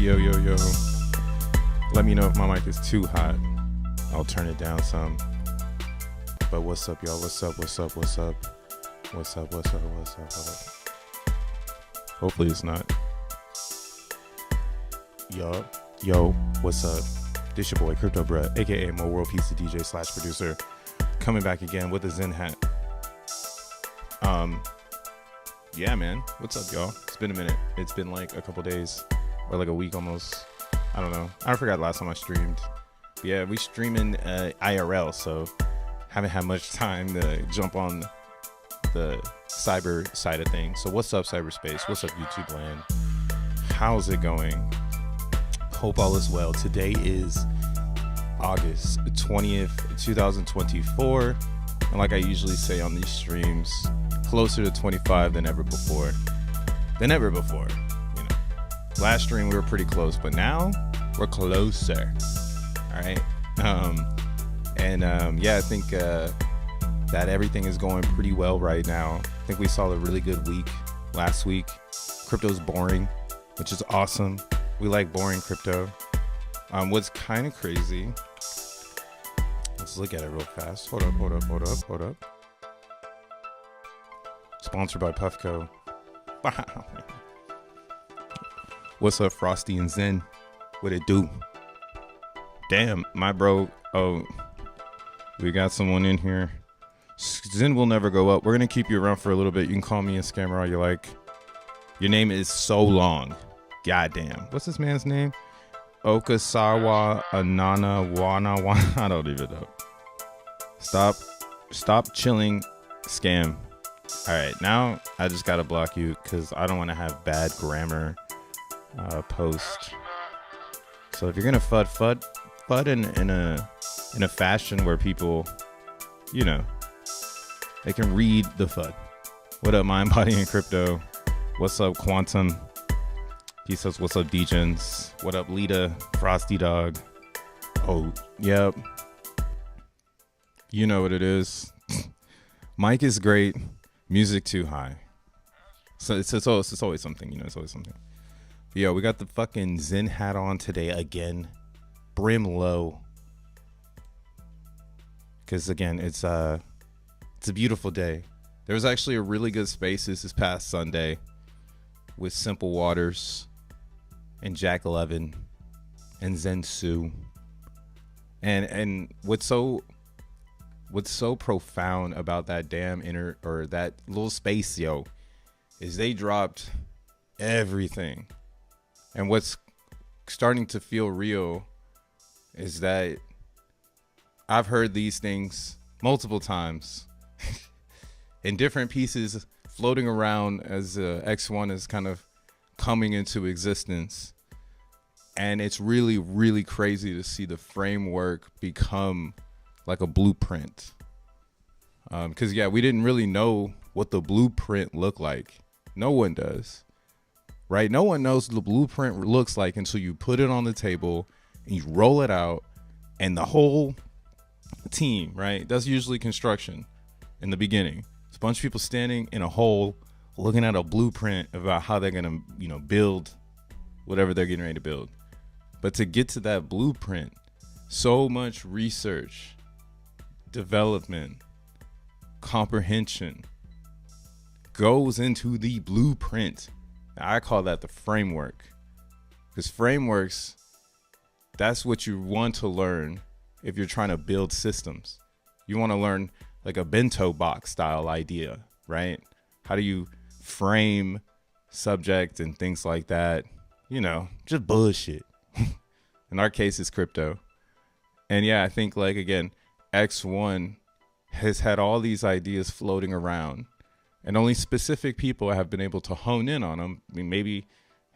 Yo, yo, yo. Let me know if my mic is too hot. I'll turn it down some. But what's up, y'all? What's up? What's up? What's up? What's up? What's up? What's up? What's up? Hopefully it's not. Yo, what's up? This your boy Crypto Bruh, aka Mo World Pizza DJ / producer, coming back again with a Zen hat. Yeah, man. What's up, y'all? It's been a minute. It's been like a couple days or like a week almost. I don't know. I forgot last time I streamed. But yeah, we streaming IRL, so haven't had much time to jump on the cyber side of things. So what's up, cyberspace? What's up, YouTube land? How's it going? Hope all is well. Today is August 20th, 2024. And like I usually say on these streams, closer to 25 than ever before. You know, last stream we were pretty close, but now we're closer. All right. Yeah, I think that that everything is going pretty well right now. I think we saw a really good week last week. Crypto's boring, which is awesome. We like boring crypto. What's kind of crazy, let's look at it real fast. Hold up. Sponsored by Puffco. Wow. What's up, Frosty and Zen? What it do? Damn, my bro. Oh, we got someone in here. Zen will never go up. We're going to keep you around for a little bit. You can call me a scammer all you like. Your name is so long. Goddamn. What's this man's name? Okasawa Anana Wana. I don't even know. Stop chilling, scam. All right, now I just got to block you because I don't want to have bad grammar post. So if you're going to FUD in a fashion where people, you know, they can read the FUD. What up, Mind, Body, and Crypto? What's up, Quantum? He says, what's up, Degens? What up, Lita? Frosty Dog? Oh, yep. You know what it is. Mike is great. Music too high. So it's always something, you know, it's always something. But yo, we got the fucking Zen hat on today again. Brim low. Because again, it's a beautiful day. There was actually a really good space this past Sunday with Simple Waters and Jack 11 and Zen Sue. And what's so profound about that damn that little space, yo, is they dropped everything. And what's starting to feel real is that I've heard these things multiple times in different pieces floating around as X1 is kind of coming into existence. And it's really, really crazy to see the framework become like a blueprint. Because, yeah, we didn't really know what the blueprint looked like. No one does. Right? No one knows what the blueprint looks like until you put it on the table and you roll it out. And the whole team, right? That's usually construction in the beginning. It's a bunch of people standing in a hole looking at a blueprint about how they're going to, you know, build whatever they're getting ready to build. But to get to that blueprint, so much research, development, comprehension goes into the blueprint. I call that the framework, because frameworks, that's what you want to learn if you're trying to build systems. You want to learn like a bento box style idea, right? How do you frame subject and things like that? You know, just bullshit. In our case, it's crypto. And yeah, I think, like, again, X1 has had all these ideas floating around, and only specific people have been able to hone in on them. I mean, maybe,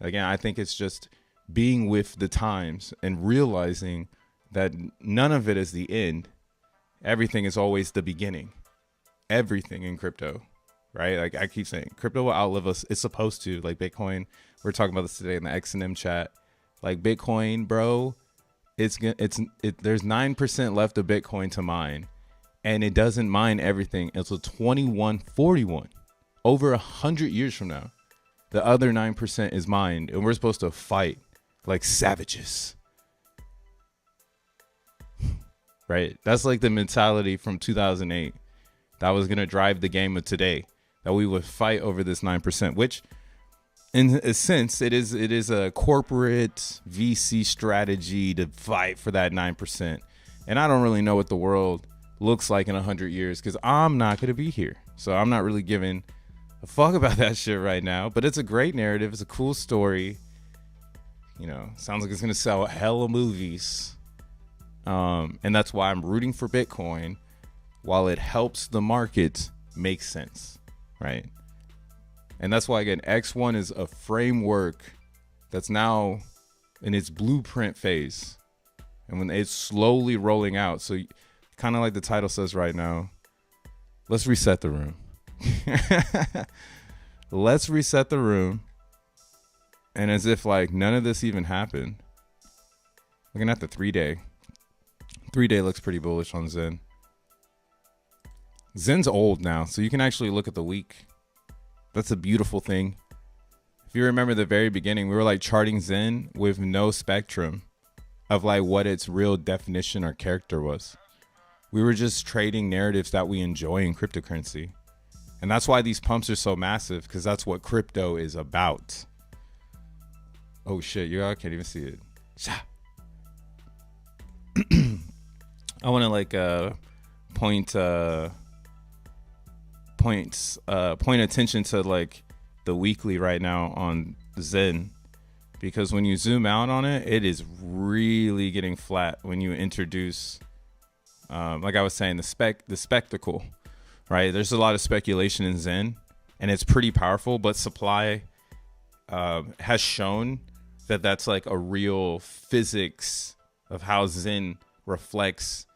again, I think it's just being with the times and realizing that none of it is the end. Everything is always the beginning. Everything in crypto, right? Like I keep saying, crypto will outlive us. It's supposed to. Like Bitcoin, we're talking about this today in the XNM chat. Like Bitcoin, bro, there's 9% left of Bitcoin to mine, and it doesn't mine everything until 2141, over 100 years from now. The other 9% is mined, and we're supposed to fight like savages. Right? That's like the mentality from 2008 that was going to drive the game of today, that we would fight over this 9%, which in a sense, it is a corporate VC strategy to fight for that 9%. And I don't really know what the world looks like in 100 years because I'm not going to be here. So I'm not really giving a fuck about that shit right now. But it's a great narrative. It's a cool story. You know, sounds like it's going to sell a hell of movies. And that's why I'm rooting for Bitcoin, while it helps the market make sense, right? And that's why, again, X1 is a framework that's now in its blueprint phase. And when it's slowly rolling out, so kind of like the title says right now, let's reset the room. Let's reset the room. And as if like none of this even happened. Looking at the 3-day. 3-day looks pretty bullish on Zen. Zen's old now, so you can actually look at the week. That's a beautiful thing. If you remember the very beginning, we were like charting Zen with no spectrum of like what its real definition or character was. We were just trading narratives that we enjoy in cryptocurrency. And that's why these pumps are so massive, because that's what crypto is about. Oh shit, you all can't even see it. I want to like point attention to like the weekly right now on Zen, because when you zoom out on it, it is really getting flat when you introduce like I was saying, the spectacle, right? There's a lot of speculation in Zen, and it's pretty powerful, but supply has shown that that's like a real physics of how Zen reflects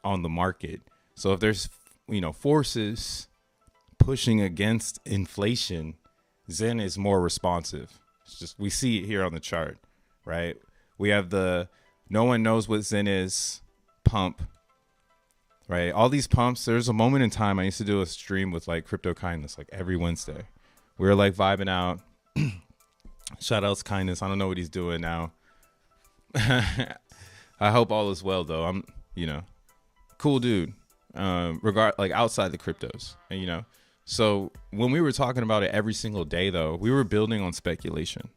on the market. So if there's, forces pushing against inflation, Zen is more responsive. It's just, we see it here on the chart, right? We have the no one knows what Zen is pump, right? All these pumps. There's a moment in time I used to do a stream with like Crypto Kindness, like every Wednesday. We were like vibing out. Shout outs Kindness. I don't know what he's doing now. I hope all is well though. I'm, cool dude. Like outside the cryptos, and so when we were talking about it every single day though, we were building on speculation,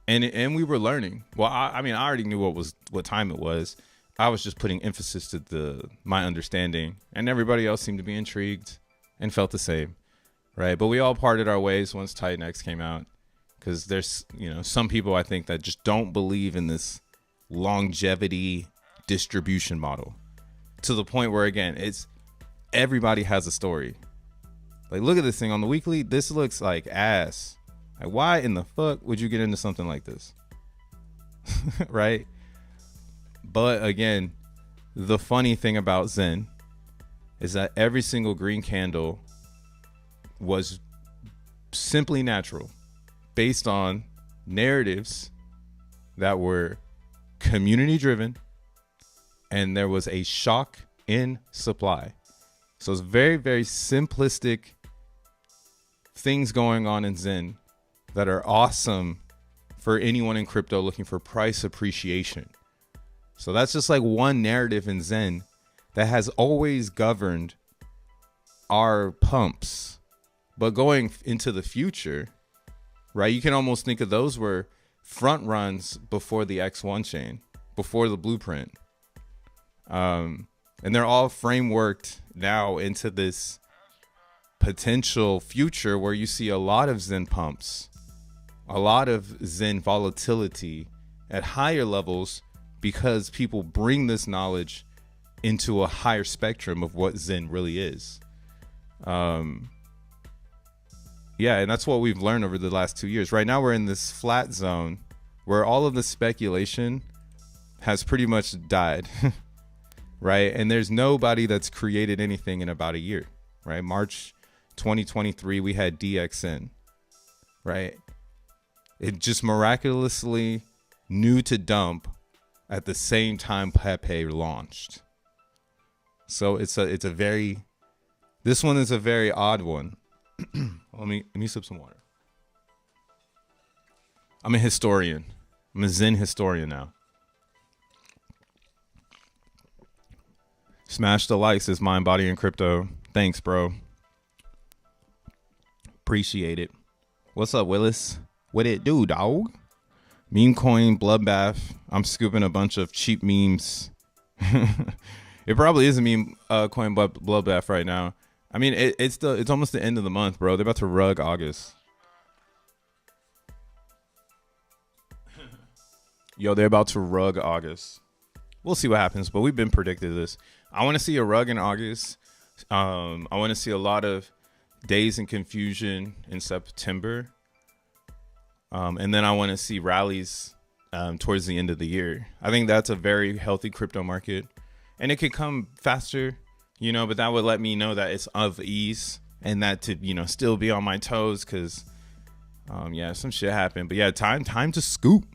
and we were learning. Well, I mean, I already knew what time it was. I was just putting emphasis to my understanding, and everybody else seemed to be intrigued and felt the same, right? But we all parted our ways once Titan X came out, because there's some people I think that just don't believe in this longevity distribution model, to the point where again it's everybody has a story. Like, look at this thing on the weekly. This looks like ass. Like, why in the fuck would you get into something like this? Right? But again, the funny thing about Zen is that every single green candle was simply natural, based on narratives that were community driven, and there was a shock in supply. So it's very, very simplistic things going on in Zen that are awesome for anyone in crypto looking for price appreciation. So that's just like one narrative in Zen that has always governed our pumps. But going into the future, right, you can almost think of those were front runs before the X1 chain, before the blueprint. And they're all frameworked now into this potential future where you see a lot of Zen pumps, a lot of Zen volatility at higher levels, because people bring this knowledge into a higher spectrum of what Zen really is. Yeah, and that's what we've learned over the last 2 years. Right now we're in this flat zone where all of the speculation has pretty much died. Right? And there's nobody that's created anything in about a year, right? March 2023, we had DXN, right? It just miraculously knew to dump at the same time P.o.P launched. So this one is a very odd one. Let me sip some water. I'm a historian. I'm a Zen historian now. Smash the likes. Is Mind, Body, and Crypto. Thanks, bro. Appreciate it. What's up, Willis? What it do, dog? Meme coin bloodbath. I'm scooping a bunch of cheap memes. It probably is a meme coin bloodbath right now. I mean, it's almost the end of the month, bro. They're about to rug August. Yo, they're about to rug August. We'll see what happens, but we've been predicted this. I want to see a rug in August. I want to see a lot of days in confusion in September. And then I want to see rallies towards the end of the year. I think that's a very healthy crypto market. And it could come faster, but that would let me know that it's of ease, and that to, still be on my toes, because, some shit happened. But yeah, time to scoop.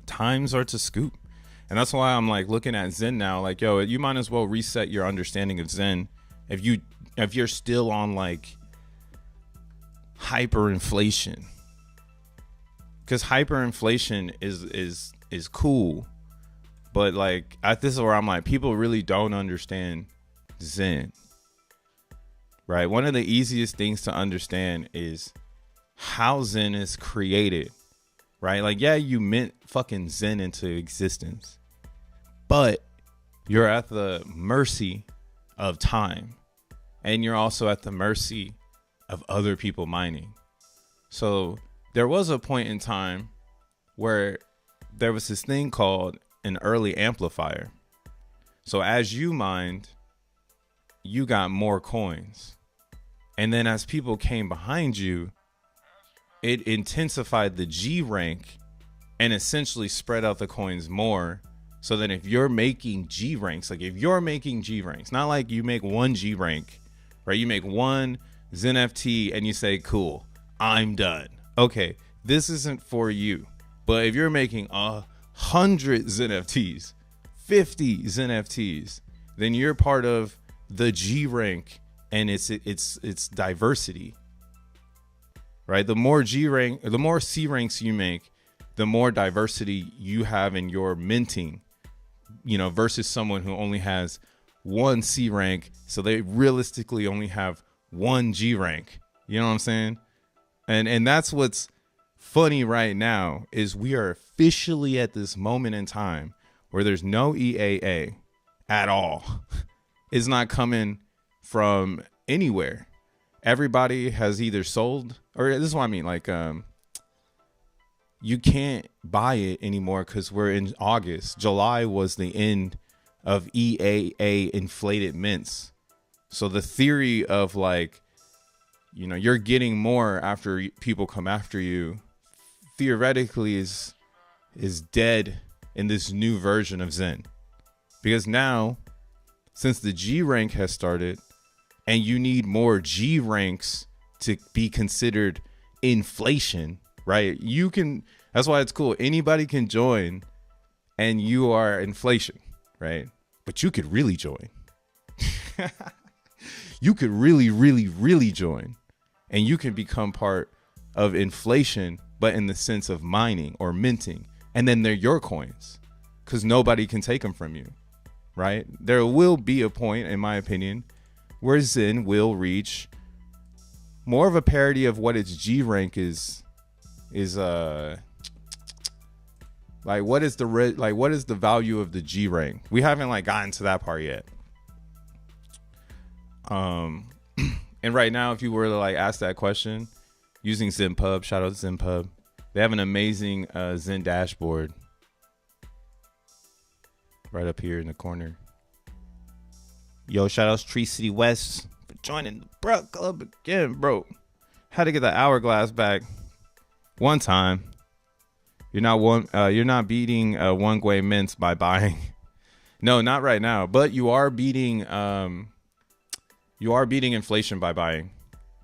Times are to scoop. And that's why I'm like looking at Zen now, like, yo, you might as well reset your understanding of Zen if you're still on like hyperinflation, because hyperinflation is cool, but like this is where I'm like, people really don't understand Zen, right? One of the easiest things to understand is how Zen is created, right? Like, yeah, you mint fucking Zen into existence, but you're at the mercy of time, and you're also at the mercy of other people mining. So there was a point in time where there was this thing called an early amplifier. So as you mined, you got more coins. And then as people came behind you, it intensified the G rank and essentially spread out the coins more. So that if you're making G ranks, like if you're making G ranks, not like you make one G rank, right? You make one xeNFT and you say, cool, I'm done. Okay, this isn't for you. But if you're making 100 xeNFTs, 50 xeNFTs, then you're part of the G rank and it's diversity, right? The more G rank, the more C ranks you make, the more diversity you have in your minting, you know, versus someone who only has one C rank. So they realistically only have one G rank. You know what I'm saying? And that's what's funny right now is we are officially at this moment in time where there's no EAA at all. It's not coming from anywhere. Everybody has either sold, or this is what I mean, like you can't buy it anymore because we're in August. July was the end of EAA inflated mints. So the theory of like, you know, you're getting more after people come after you, theoretically is dead in this new version of Zen. Because now, since the G rank has started and you need more G ranks to be considered inflation, right? You can, that's why it's cool. Anybody can join and you are inflation, right? But you could really join. You could really, really, really join. And you can become part of inflation, but in the sense of mining or minting. And then they're your coins because nobody can take them from you, right? There will be a point, in my opinion, where Zen will reach more of a parity of what its G rank is like what is the value of the G rank? We haven't like gotten to that part yet. And right now, if you were to like ask that question using ZenPub, shout out to ZenPub, they have an amazing Zen dashboard right up here in the corner. Yo, shout out to Tree City West for joining the bro club again, bro. Had to get the hourglass back one time. You're not beating one Gwei mints by buying. No, not right now. But you are beating inflation by buying.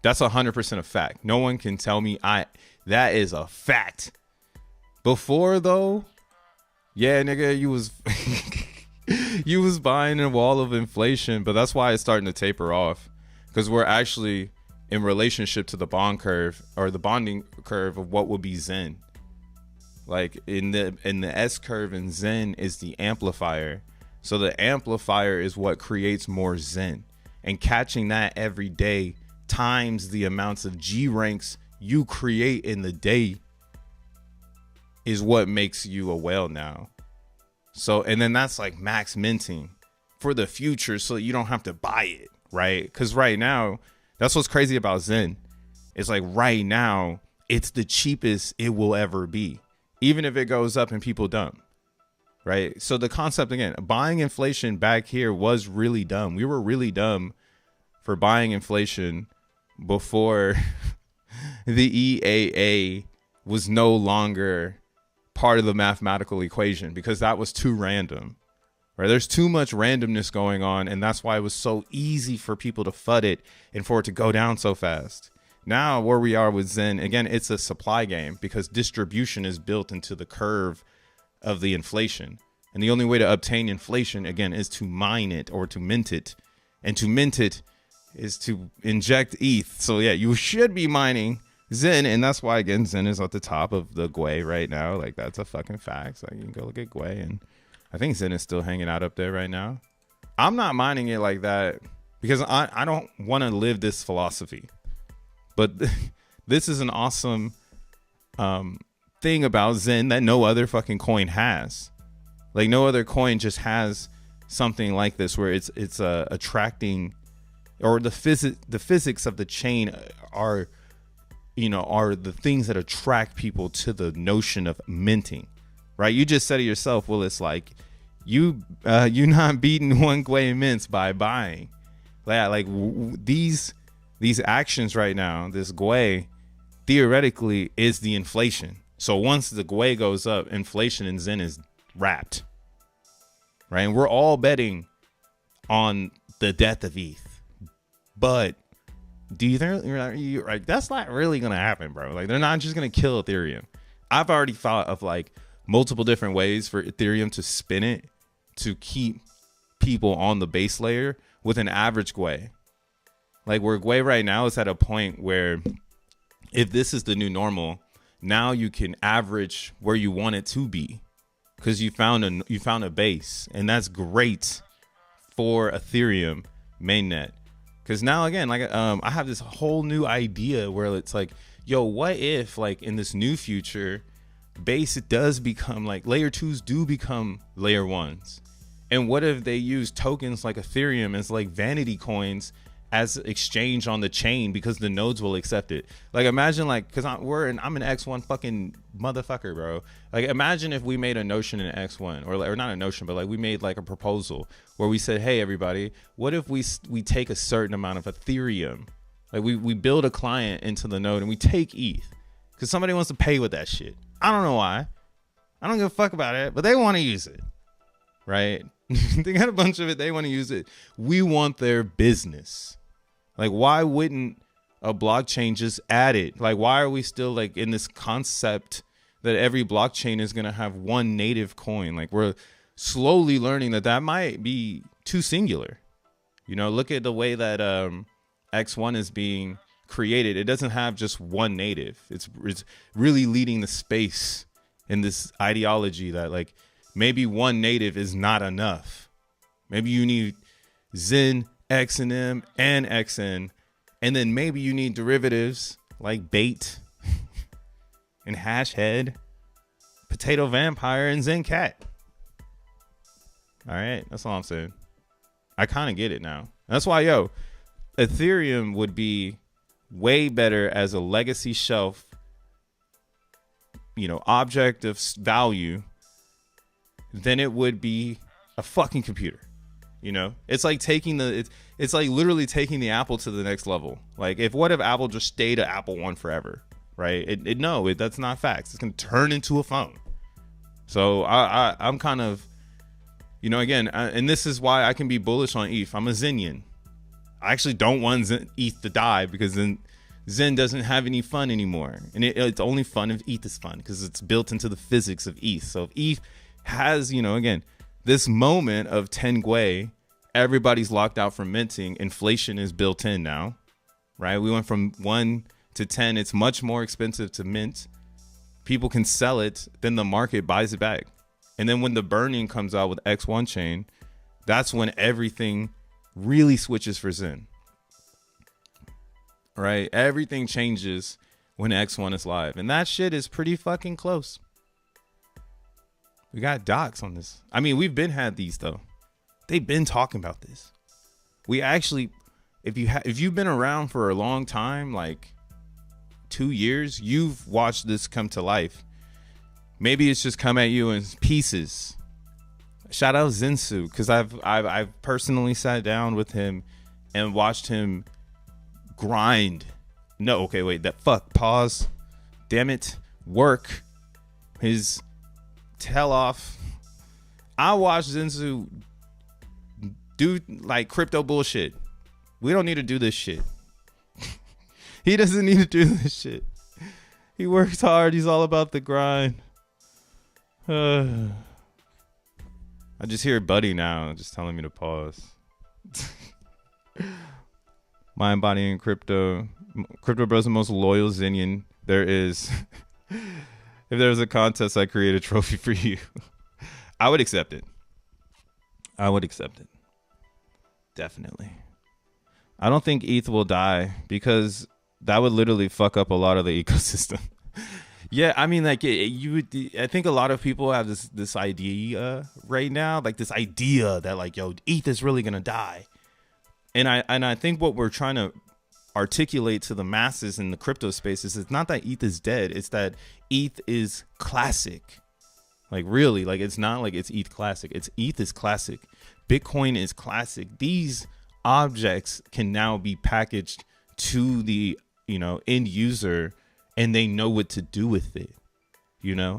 That's 100% a fact. No one can tell me that is a fact. Before though, yeah, nigga, you was you was buying a wall of inflation, but that's why it's starting to taper off, because we're actually in relationship to the bond curve or the bonding curve of what would be Zen. Like in the S curve in Zen is the amplifier. So the amplifier is what creates more Zen, and catching that every day times the amounts of G ranks you create in the day is what makes you a whale now. So, and then that's like max minting for the future, so you don't have to buy it, right? Because right now, that's what's crazy about Zen. It's like right now, it's the cheapest it will ever be, even if it goes up and people dump, right? So the concept, again, buying inflation back here was really dumb. We were really dumb for buying inflation before the EAA was no longer part of the mathematical equation, because that was too random, right? There's too much randomness going on, and that's why it was so easy for people to FUD it and for it to go down so fast. Now where we are with Zen, again, it's a supply game because distribution is built into the curve of the inflation. And the only way to obtain inflation, again, is to mine it or to mint it. And to mint it, is to inject ETH. So yeah, you should be mining XEN, and that's why again XEN is at the top of the GUI right now. Like that's a fucking fact. Like you can go look at GUI, and I think XEN is still hanging out up there right now. I'm not mining it like that because I don't want to live this philosophy. But this is an awesome thing about XEN that no other fucking coin has. Like no other coin just has something like this where it's attracting, or the physics of the chain are the things that attract people to the notion of minting, right? You just said it yourself. Well, it's like you not beating one GUI mints by buying. These actions right now, this GUI theoretically is the inflation. So once the GUI goes up, inflation in XEN is wrapped, right? And we're all betting on the death of ETH, but do you think you're right? That's not really gonna happen, bro. Like they're not just gonna kill Ethereum. I've already thought of like multiple different ways for Ethereum to spin it to keep people on the base layer with an average GUI. Like where GUI right now is at a point where if this is the new normal, now you can average where you want it to be because you found a base, and that's great for Ethereum mainnet. Because now again, like I have this whole new idea where it's like, yo, what if like in this new future, base does become like layer 2s do become layer 1s, and what if they use tokens like Ethereum as like vanity coins as exchange on the chain because the nodes will accept it. Like imagine like, because I'm an X1 fucking motherfucker, bro. Like imagine if we made a notion in X1, or not a notion, but like we made like a proposal where we said, hey everybody, what if we take a certain amount of Ethereum, like we build a client into the node and we take ETH because somebody wants to pay with that shit. I don't know why. I don't give a fuck about it, but they want to use it, right? They got a bunch of it. They want to use it. We want their business. Like, why wouldn't a blockchain just add it? Like, why are we still like in this concept that every blockchain is going to have one native coin? Like, we're slowly learning that might be too singular. You know, look at the way that X1 is being created. It doesn't have just one native. It's really leading the space in this ideology that like maybe one native is not enough. Maybe you need XEN, XNM, and XN, and then maybe you need derivatives like bait and hash head, potato vampire, and Zen cat. All right, that's all I'm saying. I kind of get it now. That's why, yo, Ethereum would be way better as a legacy shelf, object of value than it would be a fucking computer. It's like it's like literally taking the Apple to the next level. Like what if Apple just stayed at Apple 1 forever, right? That's not facts. It's going to turn into a phone. So I'm kind of, again, and this is why I can be bullish on ETH. I'm a Zenian. I actually don't want ETH to die because then Zen doesn't have any fun anymore. And it's only fun if ETH is fun because it's built into the physics of ETH. So if ETH has, again, this moment of 10 GUI, everybody's locked out from minting. Inflation is built in now, right? We went from 1 to 10. It's much more expensive to mint. People can sell it, then the market buys it back. And then when the burning comes out with X1 chain, that's when everything really switches for Zen, right? Everything changes when X1 is live. And that shit is pretty fucking close. We got docs on this. I mean, we've had these though. They've been talking about this. We actually, if you've been around for a long time, like 2 years, you've watched this come to life. Maybe it's just come at you in pieces. Shout out Zensu, because I've personally sat down with him and watched him grind. No, okay, wait, pause. Damn it. Work his tail off. I watched Zensu do like crypto bullshit. We don't need to do this shit. He doesn't need to do this shit. He works hard. He's all about the grind. I just hear Buddy now just telling me to pause. My embodying crypto. Crypto Bros the most loyal Zenian there is. If there was a contest, I create a trophy for you. I would accept it. I would accept it. Definitely. I don't think ETH will die because that would literally fuck up a lot of the ecosystem. Yeah, I mean, like I think a lot of people have this idea right now, like this idea that like, yo, ETH is really gonna die, and I think what we're trying to articulate to the masses in the crypto space is it's not that ETH is dead, it's that ETH is classic. Like really, like it's not like it's ETH classic. It's ETH is classic. Bitcoin is classic. These objects can now be packaged to the end user, and they know what to do with it,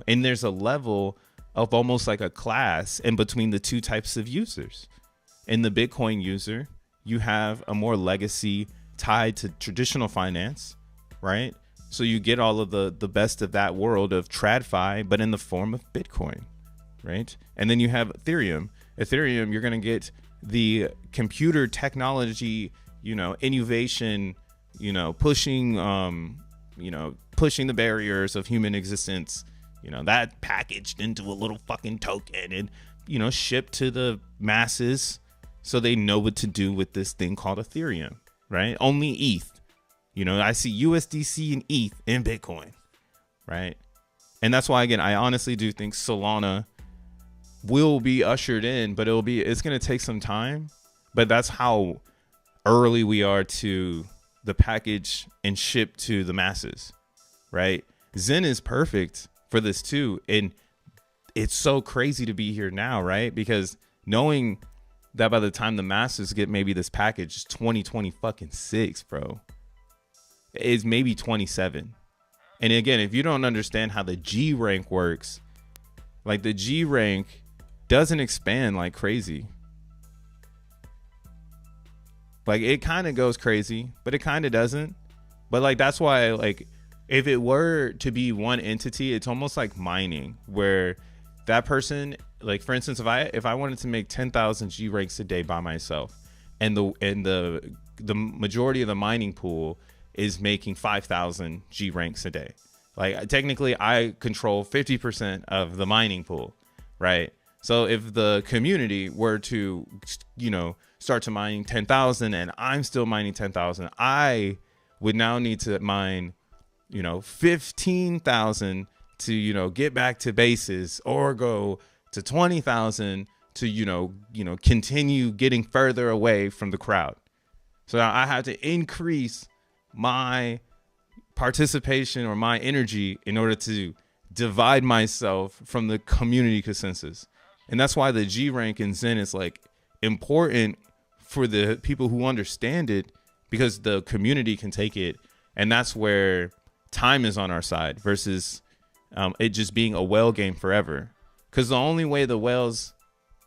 and there's a level of almost like a class in between the two types of users. In the Bitcoin user, you have a more legacy tied to traditional finance, right? So you get all of the best of that world of TradFi, but in the form of Bitcoin, right? And then you have Ethereum. Ethereum, you're going to get the computer technology, innovation, pushing the barriers of human existence, that packaged into a little fucking token and, shipped to the masses so they know what to do with this thing called Ethereum, right? Only ETH. I see USDC and ETH in Bitcoin, right? And that's why, again, I honestly do think Solana will be ushered in, but it's going to take some time. But that's how early we are to the package and ship to the masses, right? Zen is perfect for this too. And it's so crazy to be here now, right? Because knowing that by the time the masses get maybe this package 2026, bro, is maybe 27. And again, if you don't understand how the G rank works, like the G rank doesn't expand like crazy. Like it kind of goes crazy, but it kind of doesn't. But like that's why, like, if it were to be one entity, it's almost like mining, where that person, like for instance, if I wanted to make 10,000 G ranks a day by myself, and the majority of the mining pool is making 5,000 G ranks a day. Like technically I control 50% of the mining pool, right? So if the community were to, start to mine 10,000 and I'm still mining 10,000, I would now need to mine, 15,000 to, get back to bases, or go to 20,000 to, continue getting further away from the crowd. So now I have to increase my participation or my energy in order to divide myself from the community consensus. And that's why the G rank in Zen is like important for the people who understand it, because the community can take it. And that's where time is on our side versus it just being a whale game forever. Because the only way the whales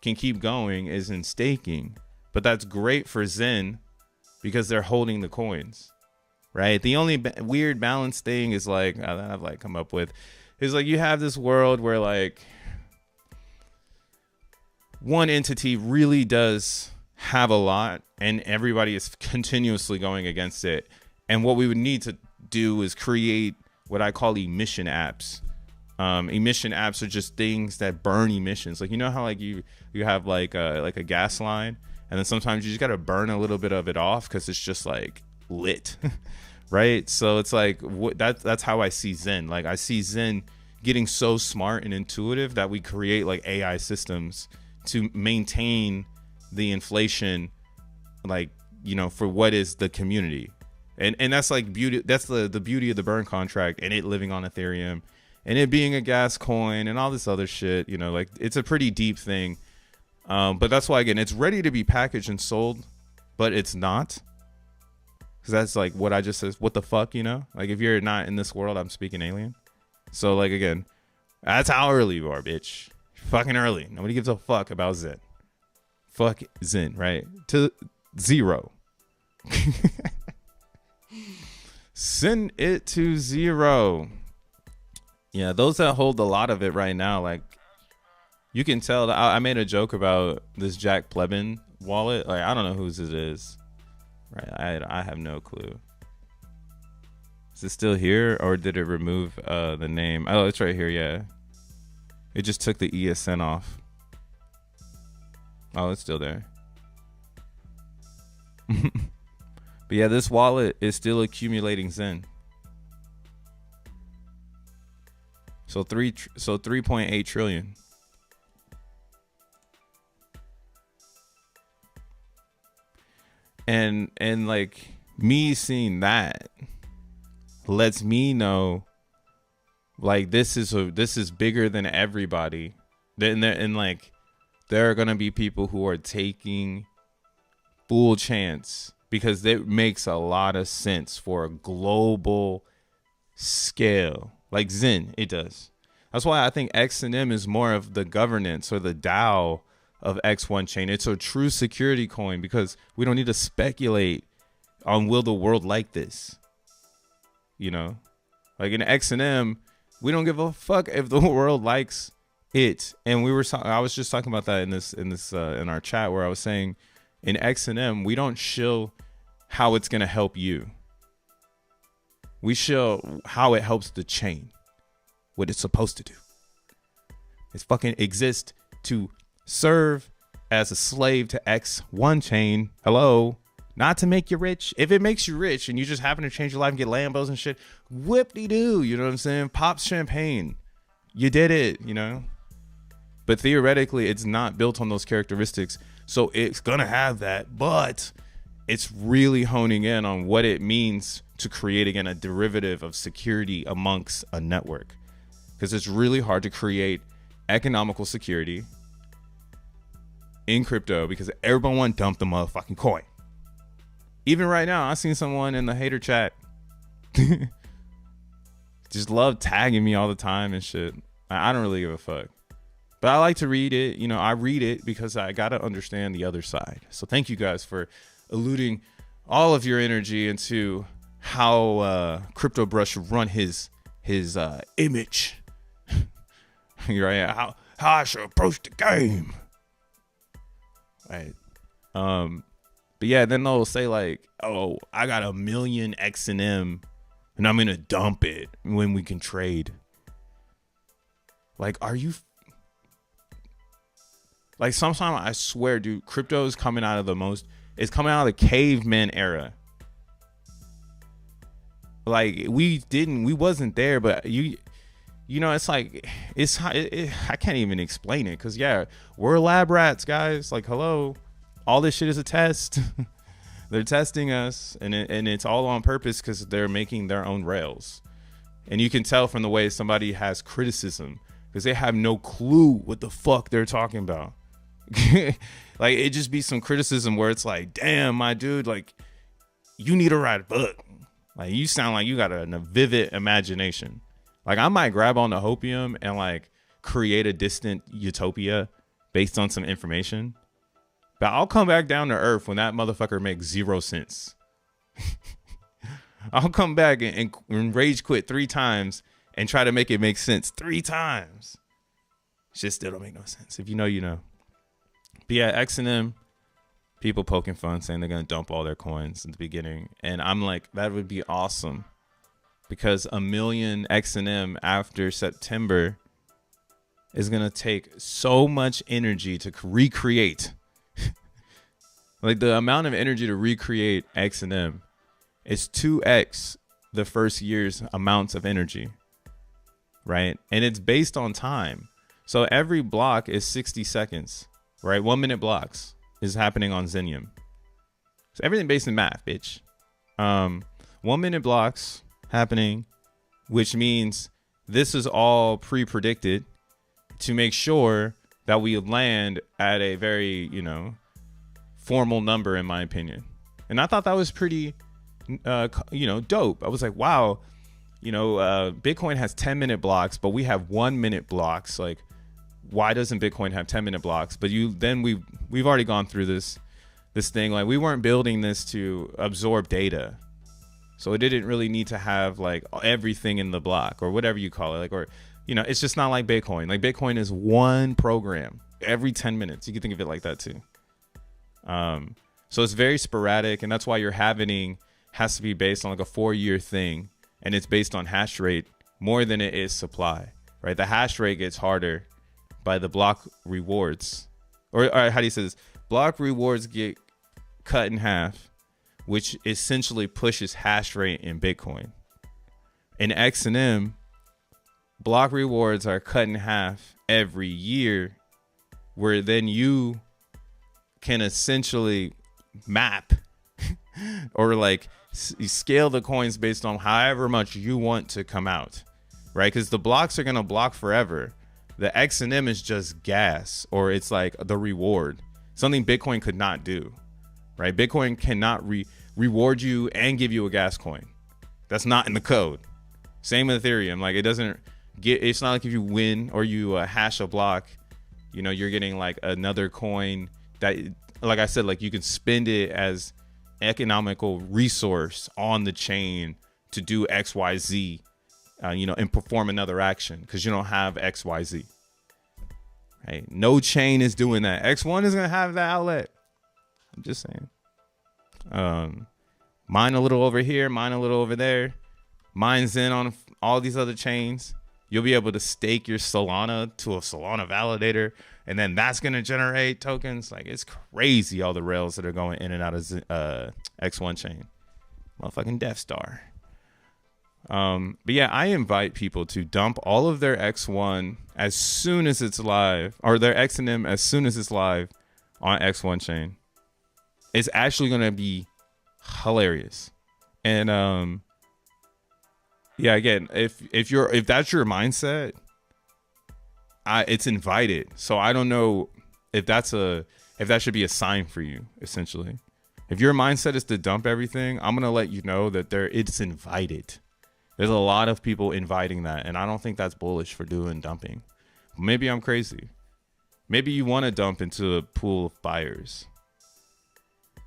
can keep going is in staking. But that's great for Zen because they're holding the coins, right? The only weird balance thing is like, that I've like come up with, is like you have this world where like one entity really does have a lot and everybody is continuously going against it. And what we would need to do is create what I call emission apps. Emission apps are just things that burn emissions. Like, how like you have like a gas line, and then sometimes you just got to burn a little bit of it off because it's just like lit. Right. So it's like that's how I see Zen. Like I see Zen getting so smart and intuitive that we create like AI systems to maintain the inflation, like, for what is the community. And that's like beauty. That's the beauty of the burn contract and it living on Ethereum and it being a gas coin and all this other shit, like it's a pretty deep thing. But that's why, again, it's ready to be packaged and sold, but it's not. Because that's like what I just said. What the fuck, like if you're not in this world, I'm speaking alien. So like, again, that's how early you are, bitch. Fucking early. Nobody gives a fuck about Zen. Fuck Zen, right? To zero. Send it to zero. Yeah, those that hold a lot of it right now, like you can tell that I made a joke about this Jack Plebin wallet. Like I don't know whose it is, Right. I have no clue. Is it still here, or did it remove the name? Oh, it's right here. Yeah. It just took the ESN off. Oh, it's still there. But yeah, this wallet is still accumulating Zen. So 3.8 trillion. And like me seeing that lets me know like this is bigger than everybody. And like there are gonna be people who are taking full chance because it makes a lot of sense for a global scale. Like Zen, it does. That's why I think XNM is more of the governance or the DAO of X1 chain. It's a true security coin because we don't need to speculate on will the world like this. You know, like in XNM, we don't give a fuck if the world likes it. And I was just talking about that in our chat where I was saying in XNM, we don't show how it's going to help you. We show how it helps the chain, what it's supposed to do. It's fucking exist to serve as a slave to X1 chain. Hello. Not to make you rich. If it makes you rich and you just happen to change your life and get Lambos and shit, whoop-de-doo, you know what I'm saying? Pop champagne. You did it, you know? But theoretically, it's not built on those characteristics. So it's going to have that, but it's really honing in on what it means to create, again, a derivative of security amongst a network. Because it's really hard to create economical security in crypto because everyone want to dump the motherfucking coin. Even right now, I seen someone in the hater chat just love tagging me all the time and shit. I don't really give a fuck. But I like to read it. You know, I read it because I got to understand the other side. So thank you guys for alluding all of your energy into how Crypto Brush should run his image. You're right. How I should approach the game. Right. But yeah, then they'll say like, oh, I got 1 million XNM and I'm going to dump it when we can trade. Like, are you... Like, sometimes I swear, dude, crypto is coming out of it's coming out of the caveman era. Like, we wasn't there, but you know, it's like, I can't even explain it. Cause yeah, we're lab rats, guys. Like, hello. All this shit is a test. They're testing us, and it's all on purpose because they're making their own rails. And you can tell from the way somebody has criticism because they have no clue what the fuck they're talking about. Like, it just be some criticism where it's like, damn, my dude, like, you need to write a book. Like, you sound like you got a vivid imagination. Like, I might grab on the hopium and like create a distant utopia based on some information. But I'll come back down to earth when that motherfucker makes 0 sense. I'll come back and rage quit 3 times and try to make it make sense 3 times. Shit still don't make no sense. If you know, you know. But yeah, XNM, people poking fun, saying they're going to dump all their coins in the beginning. And I'm like, that would be awesome. Because 1 million XNM after September is going to take so much energy to recreate. Like, the amount of energy to recreate XNM is 2x the first year's amounts of energy, right? And it's based on time. So every block is 60 seconds, right? 1 minute blocks is happening on Xenium. So everything based in math, bitch. 1 minute blocks happening, which means this is all pre-predicted to make sure that we land at a very, you know, formal number, in my opinion. And I thought that was pretty, you know, dope. I was like, wow, you know, Bitcoin has 10-minute blocks, but we have 1 minute blocks. Like, why doesn't Bitcoin have 10-minute blocks? But we've already gone through this thing. Like, we weren't building this to absorb data. So it didn't really need to have like everything in the block or whatever you call it. Like, or, you know, it's just not like Bitcoin. Like, Bitcoin is one program every 10 minutes. You can think of it like that too. So it's very sporadic, and that's why your halvening has to be based on like a 4-year thing, and it's based on hash rate more than it is supply, right? The hash rate gets harder by the block rewards, or how do you say this? Block rewards get cut in half, which essentially pushes hash rate in Bitcoin. In XNM, block rewards are cut in half every year, where then you can essentially map or like scale the coins based on however much you want to come out, right? Because the blocks are going to block forever. The XNM is just gas, or it's like the reward, something Bitcoin could not do, right? Bitcoin cannot reward you and give you a gas coin. That's not in the code. Same with Ethereum. Like, it doesn't get, it's not like if you win or you hash a block, you know, you're getting like another coin that, like I said, like you can spend it as economical resource on the chain to do XYZ, you know, and perform another action because you don't have XYZ. Right? No chain is doing that. X1 is going to have that outlet. I'm just saying. Mine a little over here, mine a little over there. Mine's in on all these other chains. You'll be able to stake your Solana to a Solana validator, and then that's going to generate tokens. Like, it's crazy, all the rails that are going in and out of X1 chain. Motherfucking Death Star. But yeah, I invite people to dump all of their X1 as soon as it's live, or their XNM as soon as it's live on X1 chain. It's actually going to be hilarious. And yeah, again, if that's your mindset, it's invited. So I don't know if that should be a sign for you, essentially. If your mindset is to dump everything, I'm gonna let you know that it's invited. There's a lot of people inviting that, and I don't think that's bullish for doing dumping. Maybe I'm crazy. Maybe you want to dump into a pool of buyers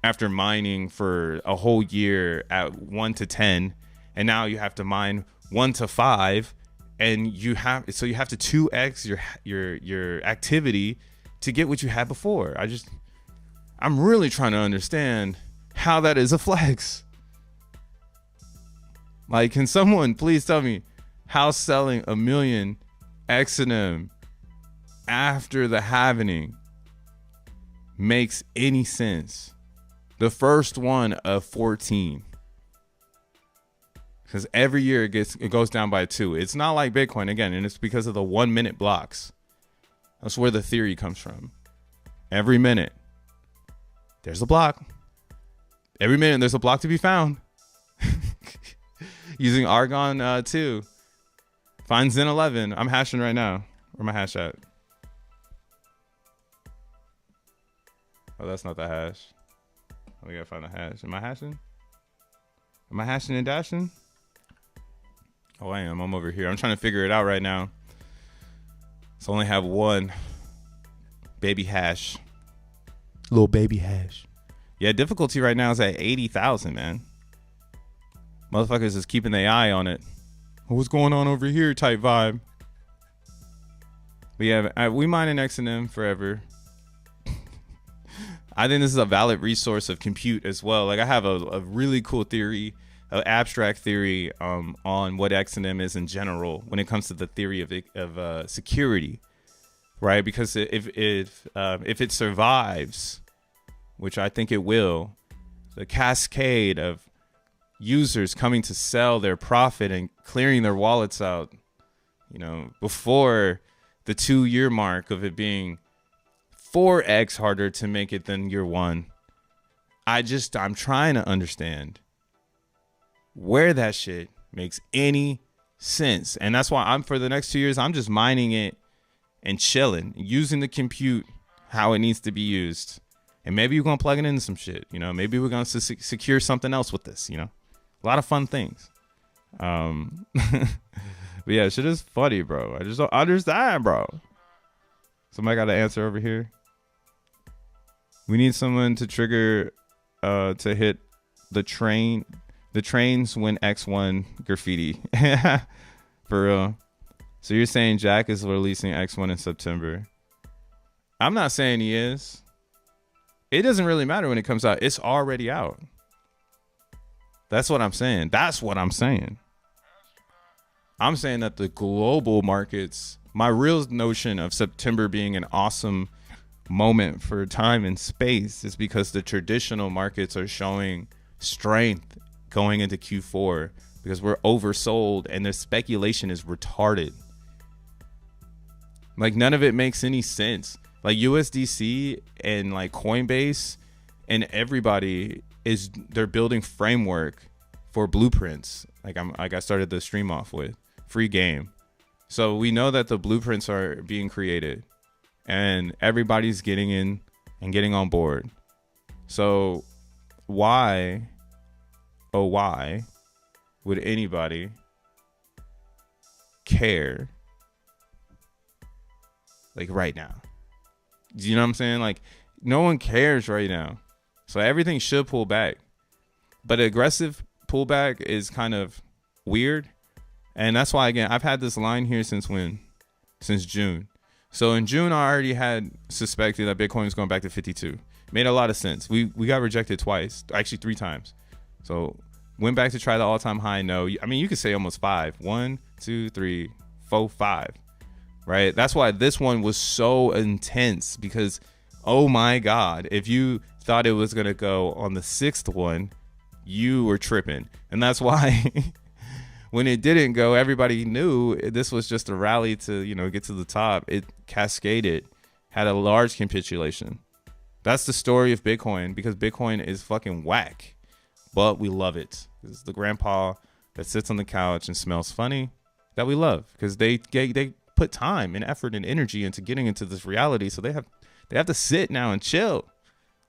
after mining for a whole year at 1 to 10, and now you have to mine 1 to 5, and you have to 2x your activity to get what you had before. I'm really trying to understand how that is a flex. Like, can someone please tell me how selling 1 million XNM after the halvening makes any sense? The first one of 14. Because every year it goes down by 2. It's not like Bitcoin, again, and it's because of the 1-minute blocks. That's where the theory comes from. Every minute, there's a block. Every minute, there's a block to be found. Using Argon 2. Find Zen 11. I'm hashing right now. Where my hash at? Oh, that's not the hash. We gotta find the hash. Am I hashing? Am I hashing and dashing? Oh, I am. I'm over here. I'm trying to figure it out right now. So I only have one baby hash. Little baby hash. Yeah, difficulty right now is at 80,000, man. Motherfuckers is keeping their eye on it. What's going on over here type vibe. But yeah, we mine in XNM forever. I think this is a valid resource of compute as well. Like, I have a really cool theory, an abstract theory on what XNM is in general when it comes to the theory of security, right? Because if it survives, which I think it will, the cascade of users coming to sell their profit and clearing their wallets out, you know, before the 2-year mark of it being 4x harder to make it than year one. I'm trying to understand where that shit makes any sense. And that's why for the next 2 years, I'm just mining it and chilling, using the compute how it needs to be used. And maybe we're going to plug it into some shit, you know, maybe we're going to secure something else with this, you know, a lot of fun things. But yeah, shit is funny, bro. I just don't understand, bro. Somebody got an answer over here. We need someone to trigger to hit the trains when X1 graffiti. For real. So you're saying Jack is releasing X1 in September. I'm not saying he is. It doesn't really matter when it comes out. It's already out. That's what I'm saying. I'm saying that the global markets, my real notion of September being an awesome moment for time and space is because the traditional markets are showing strength going into Q4 because we're oversold and the speculation is retarded. Like none of it makes any sense. Like USDC and like Coinbase and everybody they're building framework for blueprints. Like I started the stream off with free game. So we know that the blueprints are being created and everybody's getting in and getting on board. So why would anybody care like right now? You know what I'm saying? Like no one cares right now. So everything should pull back. But aggressive pullback is kind of weird. And that's why, again, I've had this line here since when? Since June. So in June, I already had suspected that Bitcoin was going back to 52. Made a lot of sense. We got rejected twice, actually 3 times. So went back to try the all-time high. No, I mean, you could say almost 5. 1, 2, 3, 4, 5. Right? That's why this one was so intense because, oh my God, if you thought it was going to go on the 6th one, you were tripping. And that's why when it didn't go, everybody knew this was just a rally to, you know, get to the top. It cascaded, had a large capitulation. That's the story of Bitcoin because Bitcoin is fucking whack, but we love it. It's the grandpa that sits on the couch and smells funny that we love because they put time and effort and energy into getting into this reality. So they have to sit now and chill.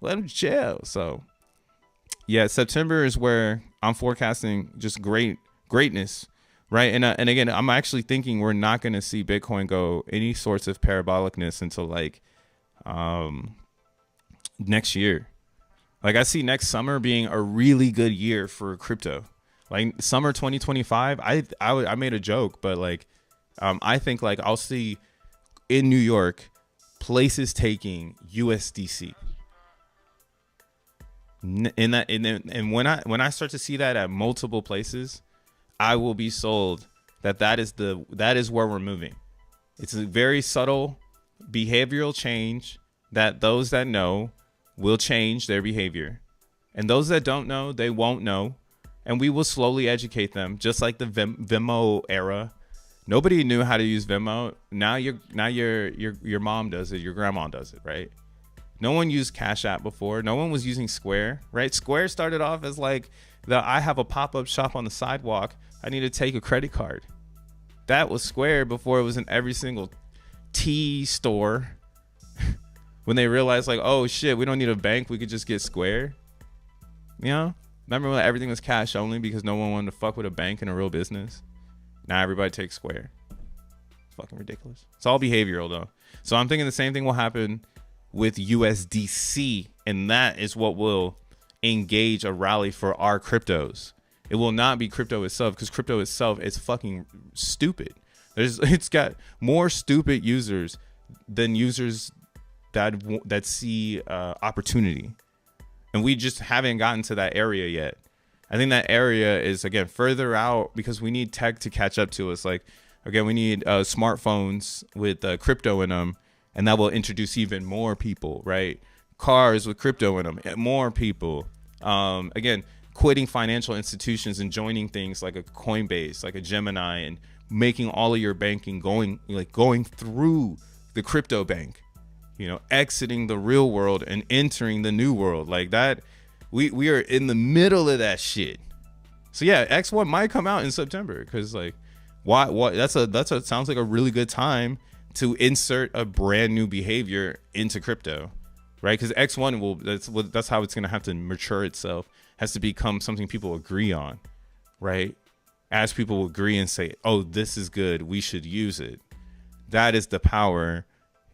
Let them chill. So yeah, September is where I'm forecasting just greatness, right? And again, I'm actually thinking we're not going to see Bitcoin go any sorts of parabolicness until like next year. Like I see next summer being a really good year for crypto. Like summer 2025, I made a joke, but like I think like I'll see in New York places taking USDC. And when I start to see that at multiple places, I will be sold that is where we're moving. It's a very subtle behavioral change that those that know will change their behavior, and those that don't know, they won't know, and we will slowly educate them, just like the Venmo era. Nobody knew how to use Venmo. Now your mom does it, your grandma does it, right? No one used Cash App before. No one was using Square, right? Square started off as like I have a pop-up shop on the sidewalk. I need to take a credit card. That was Square before it was in every single tea store. When they realized like, oh shit, we don't need a bank. We could just get Square. You know? Remember when everything was cash only because no one wanted to fuck with a bank in a real business? Now everybody takes Square. It's fucking ridiculous. It's all behavioral though. So I'm thinking the same thing will happen with USDC, and that is what will engage a rally for our cryptos. It will not be crypto itself because crypto itself is fucking stupid. It's got more stupid users than users that see opportunity, and we just haven't gotten to that area yet. I think that area is again further out because we need tech to catch up to us. Like again, we need smartphones with crypto in them. And that will introduce even more people, right? Cars with crypto in them, more people. Again, quitting financial institutions and joining things like a Coinbase, like a Gemini, and making all of your banking going through the crypto bank. You know, exiting the real world and entering the new world like that. We are in the middle of that shit. So yeah, X1 might come out in September because like, why? Sounds like a really good time to insert a brand new behavior into crypto, right? Because X1 that's how it's going to have to mature itself, has to become something people agree on, right? As people agree and say, oh, this is good, we should use it. That is the power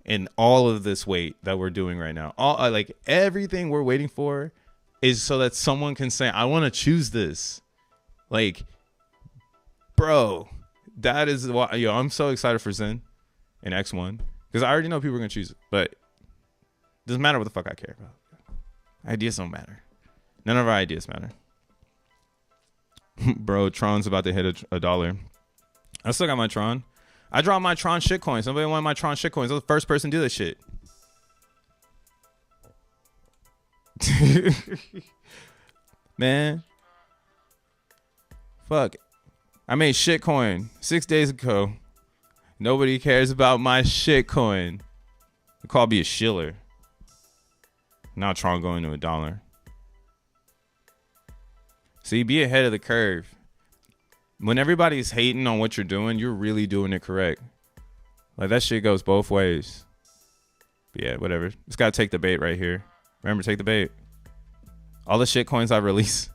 in all of this wait that we're doing right now. All like everything we're waiting for is so that someone can say, I want to choose this. Like, bro, that is why I'm so excited for Zen and X1 because I already know people are gonna choose it, but it doesn't matter what the fuck I care about. Ideas don't matter. None of our ideas matter. Bro, Tron's about to hit a dollar. I still got my Tron. I dropped my Tron shitcoin. Somebody wanted my Tron shitcoins. I was the first person to do this shit. Man. Fuck. I made shitcoin 6 days ago. Nobody cares about my shitcoin. They call me a shiller. Now Tron going to $1. See, be ahead of the curve. When everybody's hating on what you're doing, you're really doing it correct. Like, that shit goes both ways. But yeah, whatever. Just gotta take the bait right here. Remember, take the bait. All the shit coins I release,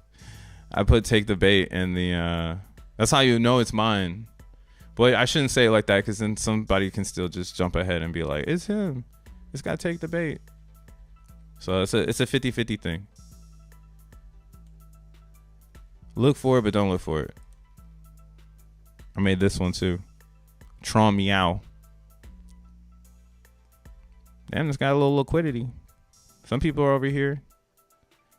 I put take the bait in the, that's how you know it's mine. But I shouldn't say it like that, because then somebody can still just jump ahead and be like, it's him. It's gotta take the bait. So it's a 50-50 thing. Look for it, but don't look for it. I made this one too. Tron Meow. Damn, it's got a little liquidity. Some people are over here.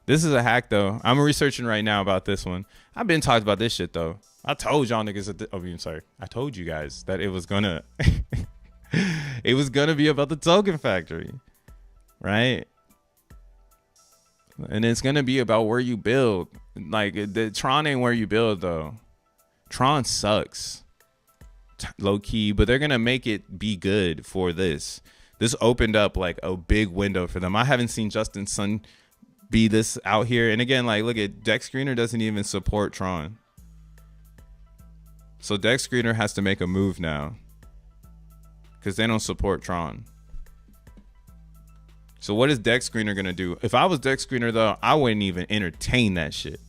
This is a hack though. I'm researching right now about this one. I've been talking about this shit though. I told y'all niggas. I told you guys that it was gonna. It was gonna be about the token factory, right? And it's gonna be about where you build. Like, the Tron ain't where you build though. Tron sucks, low key, but they're gonna make it be good for this. This opened up like a big window for them. I haven't seen Justin Sun be this out here. And again, like, look at Dex Screener doesn't even support Tron. So Dex Screener has to make a move now because they don't support Tron. So what is Dex Screener gonna do? If I was Dex Screener though, I wouldn't even entertain that shit.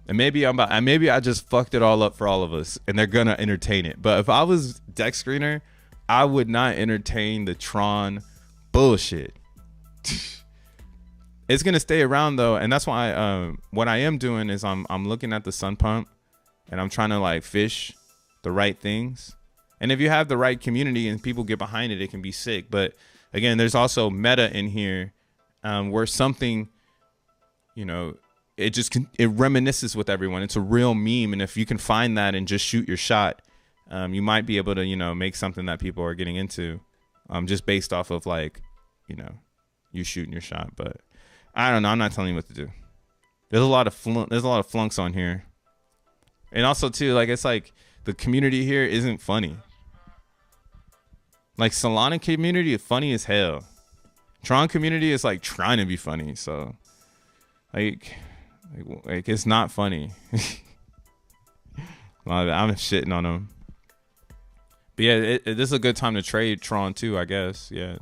And maybe I just fucked it all up for all of us, and they're gonna entertain it. But if I was Dex Screener, I would not entertain the Tron bullshit. It's gonna stay around though, and that's why what I am doing is I'm looking at the Sun Pump, and I'm trying to like fish the right things. And if you have the right community and people get behind it, it can be sick. But again, there's also meta in here, where something, you know, it reminisces with everyone. It's a real meme, and if you can find that and just shoot your shot, you might be able to, you know, make something that people are getting into, just based off of like, you know, you shooting your shot. But I don't know. I'm not telling you what to do. There's a lot of flunks on here, and also too, like, it's like the community here isn't funny. Like, Solana community is funny as hell. Tron community is like trying to be funny, so like it's not funny. I'm shitting on them. But yeah, this is a good time to trade Tron too, I guess. Yeah.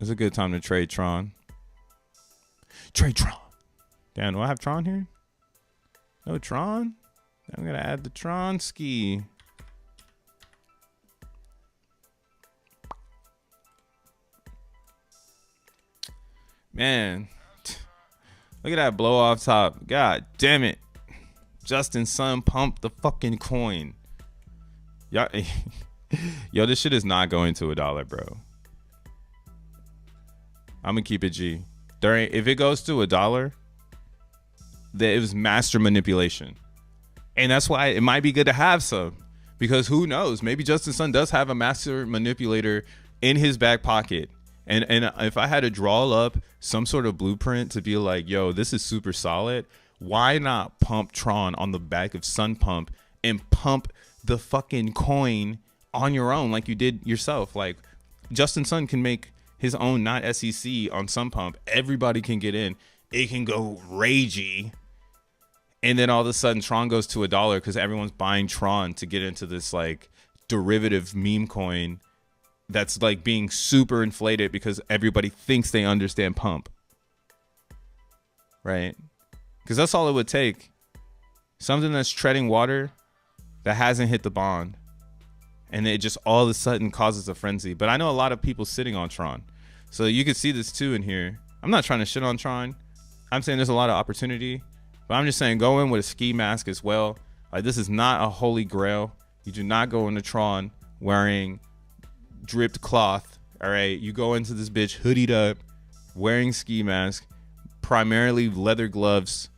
It's a good time to trade Tron. Trade Tron. Damn, do I have Tron here? No Tron? I'm going to add the Tron ski. Man. Look at that blow off top. God damn it. Justin Sun pumped the fucking coin. Yo, this shit is not going to $1, bro. I'm gonna keep it G. If it goes to $1, that it was master manipulation. And that's why it might be good to have some. Because who knows? Maybe Justin Sun does have a master manipulator in his back pocket. And if I had to draw up some sort of blueprint to be like, yo, this is super solid, why not pump Tron on the back of Sun Pump and pump the fucking coin on your own like you did yourself? Like, Justin Sun can make his own not SEC on Sun Pump. Everybody can get in. It can go ragey. And then all of a sudden Tron goes to $1 because everyone's buying Tron to get into this like derivative meme coin that's like being super inflated because everybody thinks they understand pump. Right? Because that's all it would take. Something that's treading water that hasn't hit the bond. And it just all of a sudden causes a frenzy. But I know a lot of people sitting on Tron. So you can see this too in here. I'm not trying to shit on Tron. I'm saying there's a lot of opportunity. But I'm just saying go in with a ski mask as well. Like, this is not a holy grail. You do not go into Tron wearing dripped cloth All right, you go into this bitch hoodied up, wearing ski mask, primarily leather gloves.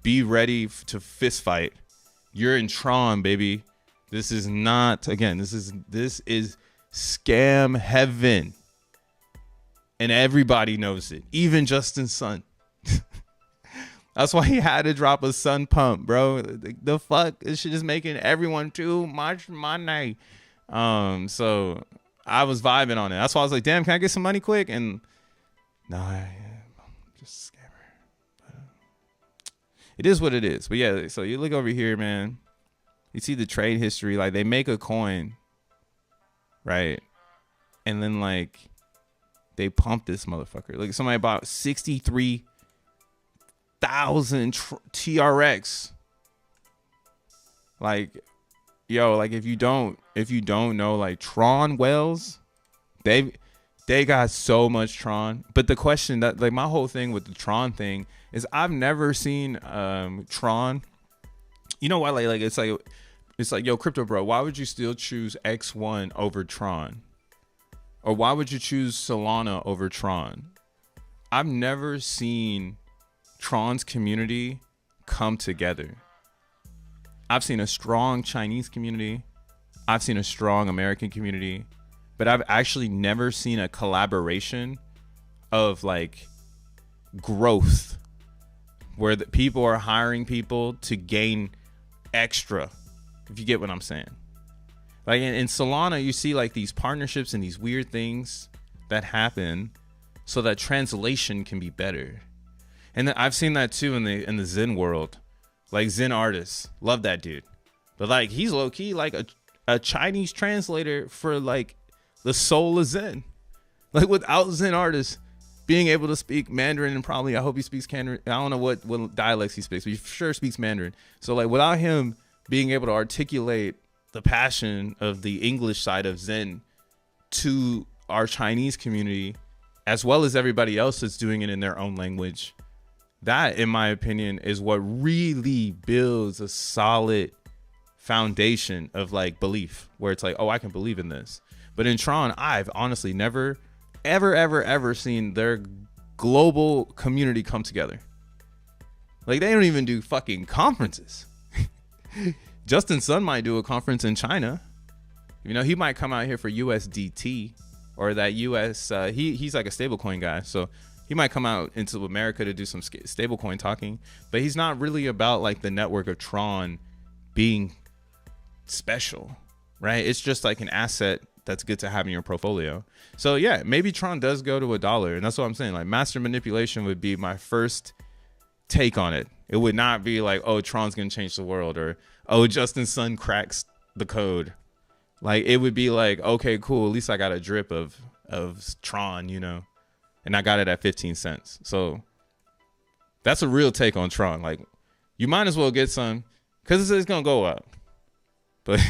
Be ready to fist fight. You're in Tron, baby. This is not, again, this is scam heaven. And everybody knows it. Even Justin Sun. That's why he had to drop a Sun pump, bro. The fuck? This shit is making everyone too much money. So I was vibing on it. That's why I was like, damn, can I get some money quick? And no, I'm just a scammer. It is what it is. But yeah, so you look over here, man. You see the trade history. Like, they make a coin, right? And then, like, they pump this motherfucker. Like, somebody bought 63,000 TRX. Like, yo, like, if you don't know, like, Tron whales, they got so much Tron. But the question that, like, my whole thing with the Tron thing is I've never seen Tron. You know why? Like it's like, yo, crypto bro, why would you still choose X1 over Tron? Or why would you choose Solana over Tron? I've never seen Tron's community come together. I've seen a strong Chinese community. I've seen a strong American community. But I've actually never seen a collaboration of, like, growth where the people are hiring people to gain extra, if you get what I'm saying. Like in Solana, you see like these partnerships and these weird things that happen so that translation can be better. And then I've seen that too in the Zen world. Like Zen artists, love that dude. But like he's low key like a Chinese translator for like the soul of Zen. Like without Zen artists being able to speak Mandarin, and probably I hope he speaks Mandarin. I don't know what dialects he speaks, but he for sure speaks Mandarin. So like without him being able to articulate the passion of the English side of Zen to our Chinese community, as well as everybody else that's doing it in their own language, that, in my opinion, is what really builds a solid foundation of like belief, where it's like, oh, I can believe in this. But in Tron, I've honestly never, ever seen their global community come together. Like they don't even do fucking conferences. Justin Sun might do a conference in China. You know, he might come out here for USDT or that US. He's like a stablecoin guy, so he might come out into America to do some stablecoin talking. But he's not really about like the network of Tron being special, right? It's just like an asset that's good to have in your portfolio. So yeah, maybe Tron does go to $1, and that's what I'm saying. Like master manipulation would be my first take on it. It would not be like, oh, Tron's gonna change the world, or oh, Justin Sun cracks the code. Like it would be like, okay, cool, at least I got a drip of Tron, you know, and I got it at 15 cents. So that's a real take on Tron. Like you might as well get some, because it's gonna go up. But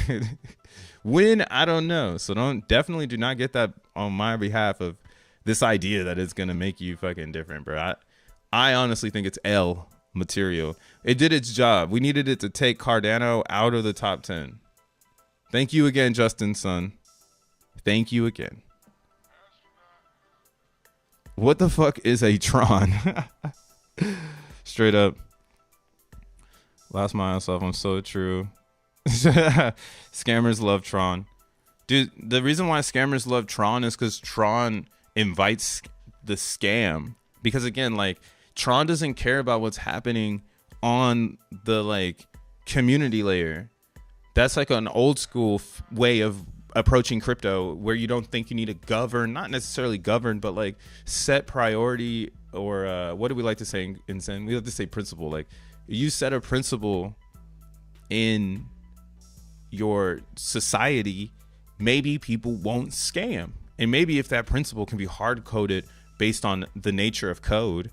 when, I don't know. So definitely do not get that on my behalf of this idea that it's gonna make you fucking different, bro. I honestly think it's L material. It did its job. We needed it to take Cardano out of the top 10. Thank you again, Justin Sun. Thank you again. What the fuck is a Tron? Straight up. Lost myself. I'm so true. Scammers love Tron. Dude, the reason why scammers love Tron is because Tron invites the scam. Because again, like, Tron doesn't care about what's happening on the like community layer. That's like an old school way of approaching crypto, where you don't think you need to govern, not necessarily govern, but like set priority, or what do we like to say in Zen? We like to say principle. Like you set a principle in your society, maybe people won't scam. And maybe if that principle can be hard coded based on the nature of code,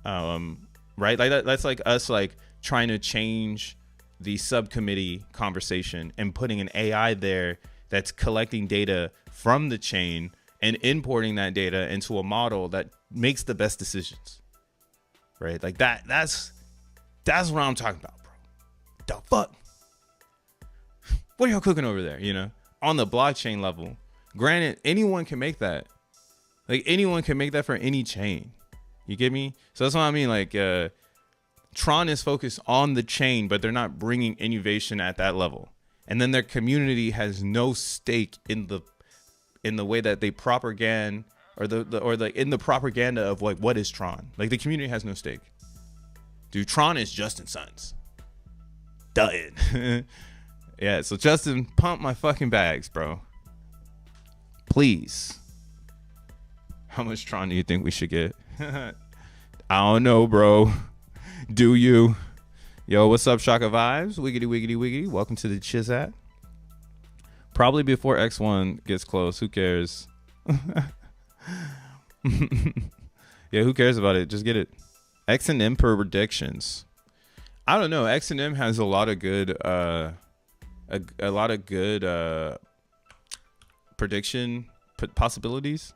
right? Like that's like us like trying to change the subcommittee conversation and putting an AI there that's collecting data from the chain and importing that data into a model that makes the best decisions, right? Like that's what I'm talking about, bro. The fuck? What are y'all cooking over there? You know, on the blockchain level, Granted, anyone can make that. Like anyone can make that for any chain. You get me? So that's what I mean. Like Tron is focused on the chain, but they're not bringing innovation at that level. And then their community has no stake in the way that they propaganda or in the propaganda of like what is Tron. Like the community has no stake. Dude, Tron is Justin Sons. Done. Yeah, so Justin, pump my fucking bags, bro. Please. How much Tron do you think we should get? I don't know, bro. Do you? Yo, what's up, Shaka Vibes? Wiggity, wiggity, wiggity. Welcome to the Chizat. Probably before X1 gets close. Who cares? Yeah, who cares about it? Just get it. XNM predictions. I don't know. XNM has a lot of good prediction possibilities.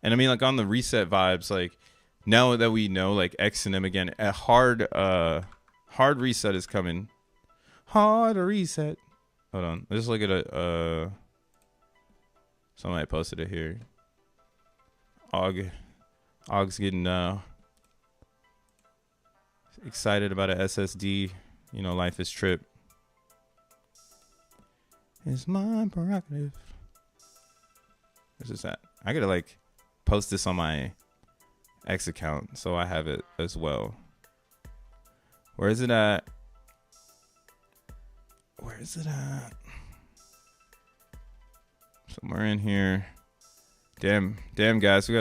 And I mean, like on the reset vibes, like now that we know like XNM again, a hard reset is coming. Hard reset. Hold on. Let's look at somebody posted it here. Og's getting excited about an SSD. You know, life is trip. It's my prerogative. Where's this at? I gotta like post this on my X account so I have it as well. Where is it at? Where is it at? Somewhere in here. Damn guys, we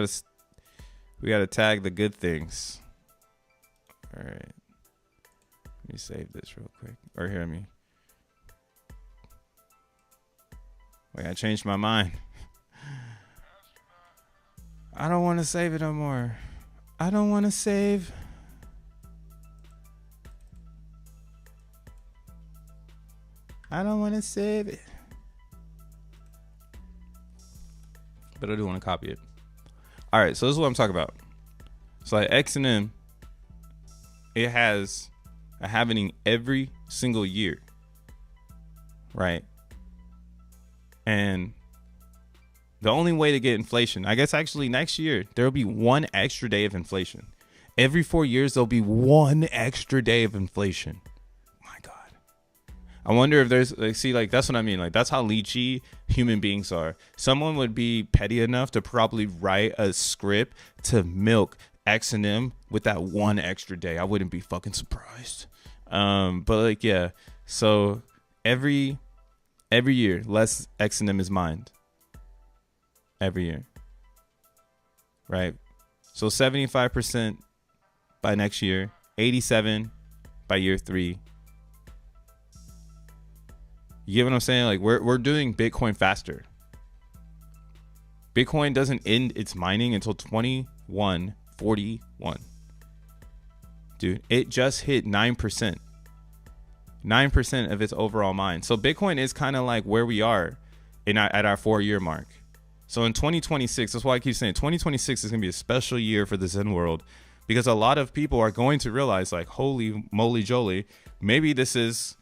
gotta tag the good things. All right, let me save this real quick. Or hear me. Wait, I changed my mind. I don't want to save it no more. I don't want to save. I don't want to save it. But I do want to copy it. All right, so this is what I'm talking about. So like XNM, it has a happening every single year, right? And the only way to get inflation, I guess actually next year, there will be one extra day of inflation. Every 4 years, there'll be one extra day of inflation. My God. I wonder if there's, like, see, like, that's what I mean. Like, that's how leechy human beings are. Someone would be petty enough to probably write a script to milk XNM with that one extra day. I wouldn't be fucking surprised. But like, yeah. So every year, less XNM is mined. Every year. Right? So 75% by next year, 87 by year 3. You get what I'm saying? Like we're doing Bitcoin faster. Bitcoin doesn't end its mining until 2141. Dude, it just hit 9%. 9% of its overall mine. So Bitcoin is kind of like where we are at our 4-year mark. So in 2026, that's why I keep saying 2026 is going to be a special year for the Zen world, because a lot of people are going to realize, like, holy moly jolly, maybe this is,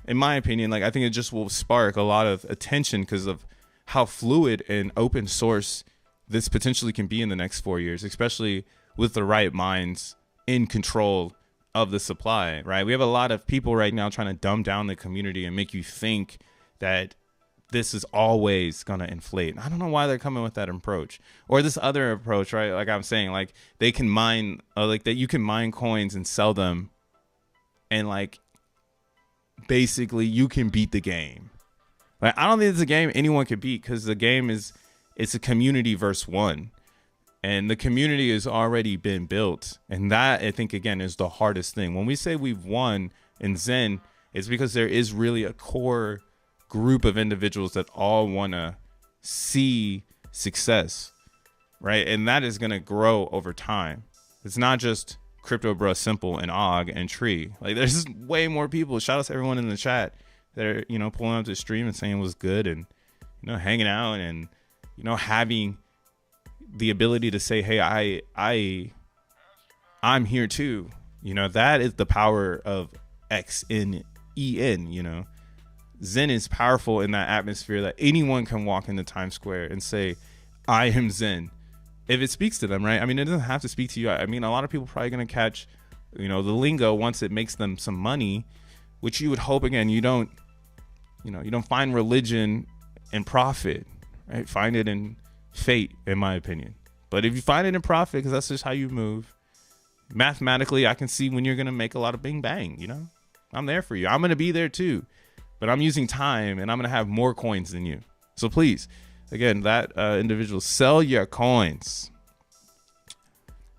in my opinion, like, I think it just will spark a lot of attention because of how fluid and open source this potentially can be in the next 4 years, especially with the right minds in control of the supply, right? We have a lot of people right now trying to dumb down the community and make you think that this is always going to inflate. I don't know why they're coming with that approach or this other approach, right? Like I'm saying, like they can mine, like that you can mine coins and sell them. And like, basically you can beat the game. Like, I don't think it's a game anyone could beat because the game it's a community versus one. And the community has already been built. And that, I think, again, is the hardest thing. When we say we've won in Zen, it's because there is really a core group of individuals that all want to see success, right? And that is going to grow over time. It's not just Crypto Bruh, Simple, and Og and Tree. Like, there's way more people. Shout out to everyone in the chat that are, you know, pulling up the stream and saying it was good and, you know, hanging out and, you know, having the ability to say, hey, I'm here too. You know, that is the power of XNEN, you know. Zen is powerful in that atmosphere that anyone can walk into Times Square and say, I am Zen. If it speaks to them, right? I mean, it doesn't have to speak to you. I mean, a lot of people are probably going to catch, the lingo once it makes them some money, which you would hope, again, you don't find religion and profit, right? Find it in fate, in my opinion. But if you find it in profit, because that's just how you move, mathematically, I can see when you're going to make a lot of bing bang, I'm there for you. I'm going to be there too. But I'm using time, and I'm going to have more coins than you. So please, again, that individual, sell your coins.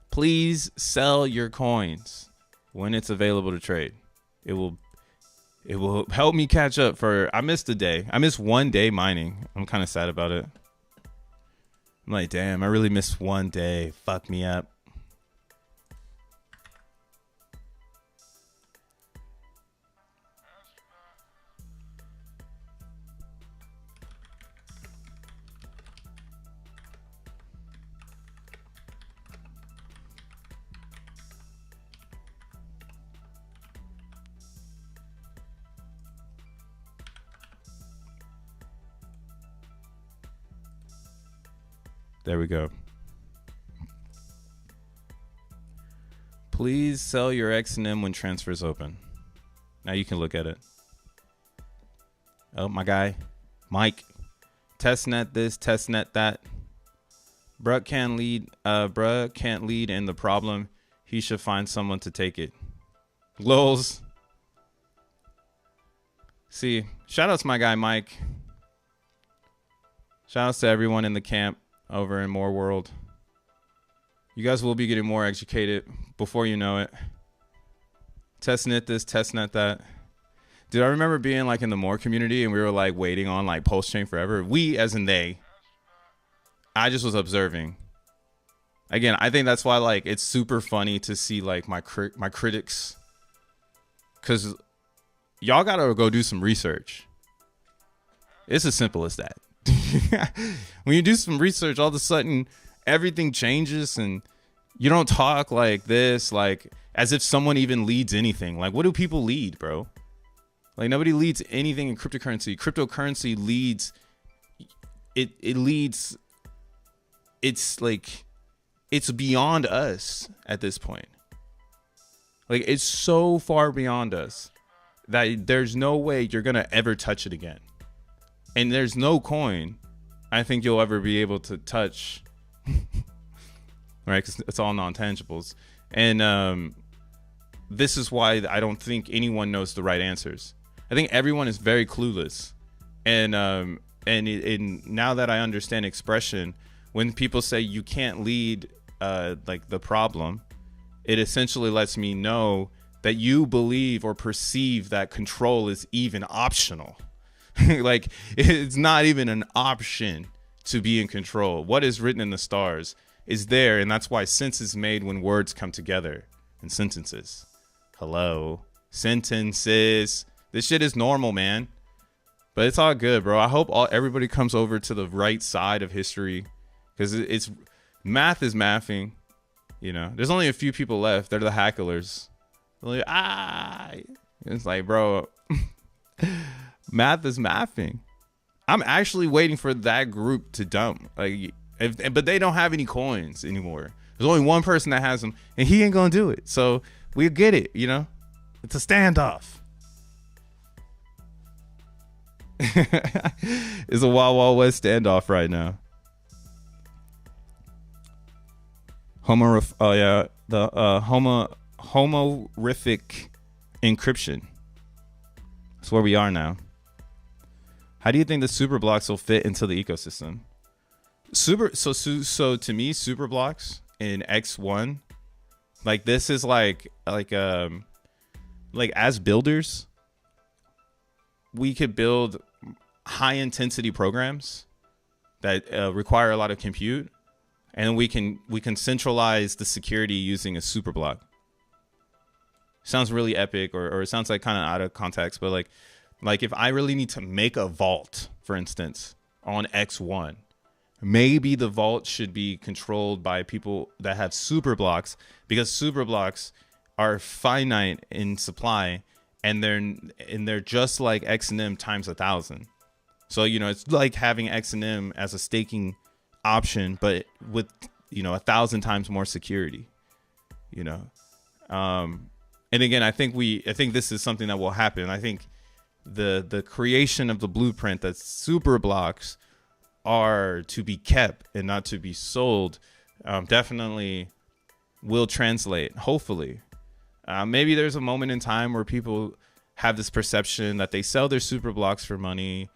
Please sell your coins when it's available to trade. It will help me catch up I missed a day. I missed 1 day mining. I'm kind of sad about it. I'm like, damn, I really missed 1 day. Fuck me up. There we go. Please sell your XNM when transfers open. Now you can look at it. Oh, my guy, Mike. Testnet this, testnet that. Bruh can't lead in the problem. He should find someone to take it. Lols. See, shout out to my guy, Mike. Shout outs to everyone in the camp over in More World. You guys will be getting more educated before you know it. Testnet this, testnet that. Dude, I remember being like in the More community and we were like waiting on like post chain forever. We, as in they. I just was observing. Again, I think that's why like it's super funny to see like my critics, because y'all gotta go do some research. It's as simple as that. When you do some research, all of a sudden everything changes and you don't talk like this, like as if someone even leads anything. Like, what do people lead, bro? Like, nobody leads anything in cryptocurrency. Cryptocurrency leads, it leads, it's like, it's beyond us at this point. Like, it's so far beyond us that there's no way you're going to ever touch it again. And there's no coin I think you'll ever be able to touch, right? Because it's all non-tangibles. And this is why I don't think anyone knows the right answers. I think everyone is very clueless. And now that I understand expression, when people say you can't lead like the problem, it essentially lets me know that you believe or perceive that control is even optional. Like, it's not even an option to be in control. What is written in the stars is there, and that's why sense is made when words come together in sentences. Hello, sentences. This shit is normal, man. But it's all good, bro. I hope everybody comes over to the right side of history, because it's math is mathing. You know, there's only a few people left. They're the hacklers. They're like, it's like, bro. Math is mathing. I'm actually waiting for that group to dump. Like, but they don't have any coins anymore. There's only one person that has them, and he ain't gonna do it. So we get it, you know. It's a standoff. It's a Wild Wild West standoff right now. Homorific encryption. That's where we are now. How do you think the super blocks will fit into the ecosystem? So to me, super blocks in X1, like, this is like as builders, we could build high intensity programs that require a lot of compute, and we can centralize the security using a super block. Sounds really epic, or it sounds like kind of out of context, but like if I really need to make a vault, for instance, on X1, maybe the vault should be controlled by people that have super blocks, because super blocks are finite in supply, and they're just like XNM times 1,000. So, you know, it's like having XNM as a staking option, but with, you know, 1,000 times more security, you know. And again, I think this is something that will happen. I think the creation of the blueprint that super blocks are to be kept and not to be sold definitely will translate, hopefully. Maybe there's a moment in time where people have this perception that they sell their super blocks for money,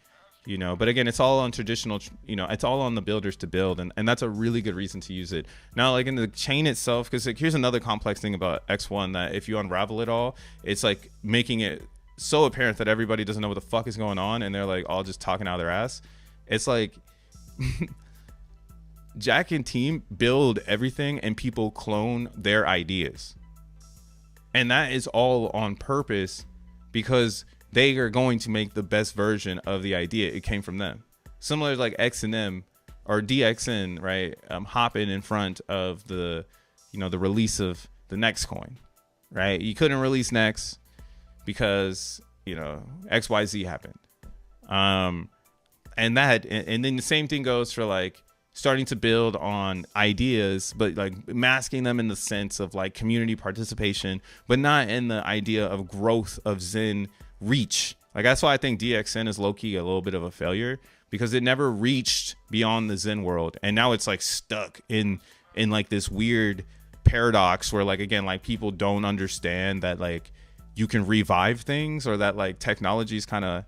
you know, but again, it's all on traditional, you know, it's all on the builders to build. And that's a really good reason to use it. Now, like in the chain itself, because like, here's another complex thing about X1 that if you unravel it all, it's like making it so apparent that everybody doesn't know what the fuck is going on. And they're like all just talking out of their ass. It's like Jack and team build everything and people clone their ideas. And that is all on purpose because they are going to make the best version of the idea. It came from them. Similar to like XNM or DXN, right? Hopping in front of the, you know, the release of the next coin, right? You couldn't release next because, you know, XYZ happened. And then the same thing goes for like starting to build on ideas, but like masking them in the sense of like community participation, but not in the idea of growth of Zen reach. Like that's why I think DXN is low-key a little bit of a failure because it never reached beyond the Zen world. And now it's like stuck in like this weird paradox where like, again, like people don't understand that like you can revive things or that like technology is kind of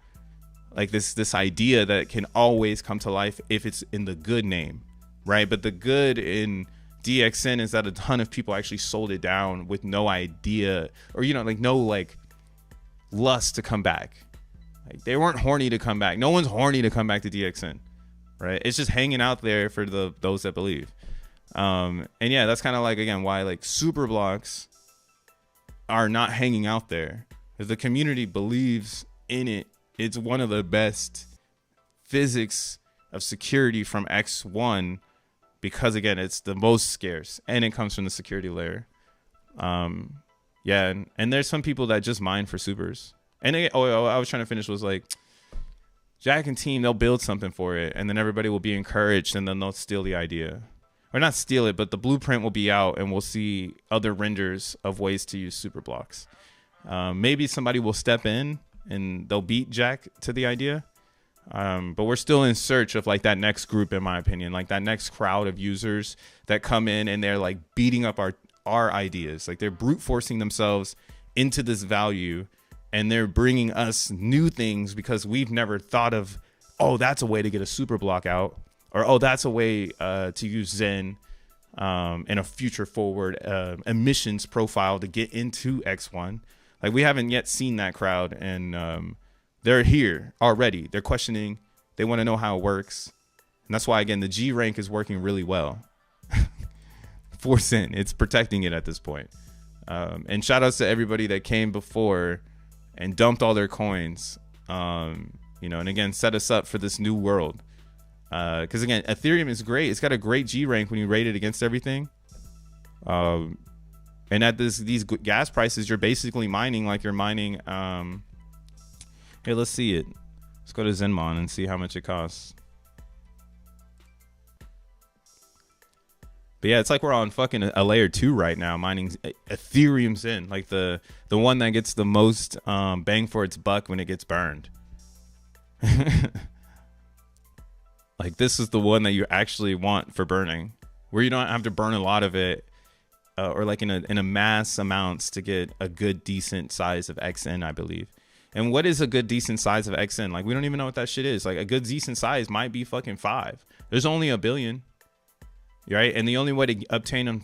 like this idea that it can always come to life if it's in the good name, right? But the good in DXN is that a ton of people actually sold it down with no idea or, you know, like no like lust to come back. Like they weren't horny to come back. No one's horny to come back to DXN, right? It's just hanging out there for those that believe. And yeah, that's kind of like, again, why like super blocks are not hanging out there because the community believes in it. It's one of the best physics of security from X1 because, again, it's the most scarce and it comes from the security layer. Yeah, and there's some people that just mine for supers. And I was trying to finish was like Jack and team, they'll build something for it and then everybody will be encouraged and then they'll steal the idea. Or not steal it, but the blueprint will be out and we'll see other renders of ways to use super blocks. Maybe somebody will step in and they'll beat Jack to the idea. But we're still in search of like that next group, in my opinion, like that next crowd of users that come in and they're like beating up our ideas. Like they're brute forcing themselves into this value and they're bringing us new things because we've never thought of, oh, that's a way to get a super block out, or, oh, that's a way to use Zen in a future forward emissions profile to get into X1. Like we haven't yet seen that crowd and they're here already. They're questioning. They want to know how it works. And that's why, again, the G rank is working really well. For Zen, it's protecting it at this point. And shout outs to everybody that came before and dumped all their coins, you know, and again, set us up for this new world. Because again, Ethereum is great. It's got a great G rank when you rate it against everything. And at these gas prices, you're basically mining like you're mining. Here, let's see it. Let's go to Zenmon and see how much it costs. But yeah, it's like we're on fucking a layer 2 right now, mining Ethereum Zen, like the one that gets the most bang for its buck when it gets burned. Like this is the one that you actually want for burning, where you don't have to burn a lot of it. Or like in a mass amounts to get a good decent size of XN, I believe. And what is a good decent size of XN? Like we don't even know what that shit is. Like a good decent size might be fucking 5. There's only 1 billion, right? And the only way to obtain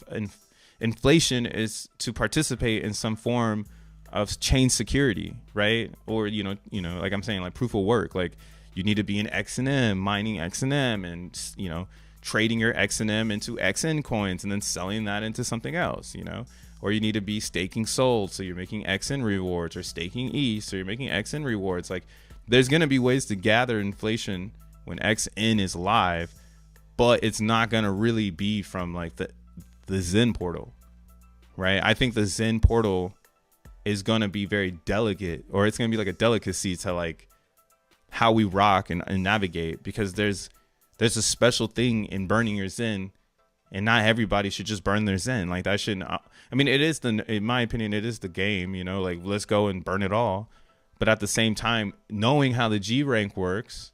inflation is to participate in some form of chain security, right? Or you know, like I'm saying, like proof of work. Like you need to be in XNM, mining XNM, and you know, trading your XNM into XN coins and then selling that into something else, you know, or you need to be staking SOL. So you're making XN rewards, or staking ETH. So you're making XN rewards. Like there's going to be ways to gather inflation when XN is live, but it's not going to really be from like the Zen portal, right? I think the Zen portal is going to be very delicate, or it's going to be like a delicacy to like how we rock and navigate, because there's a special thing in burning your Zen, and not everybody should just burn their Zen. Like that shouldn't, I mean, it is in my opinion, it is the game, you know, like let's go and burn it all. But at the same time, knowing how the G rank works,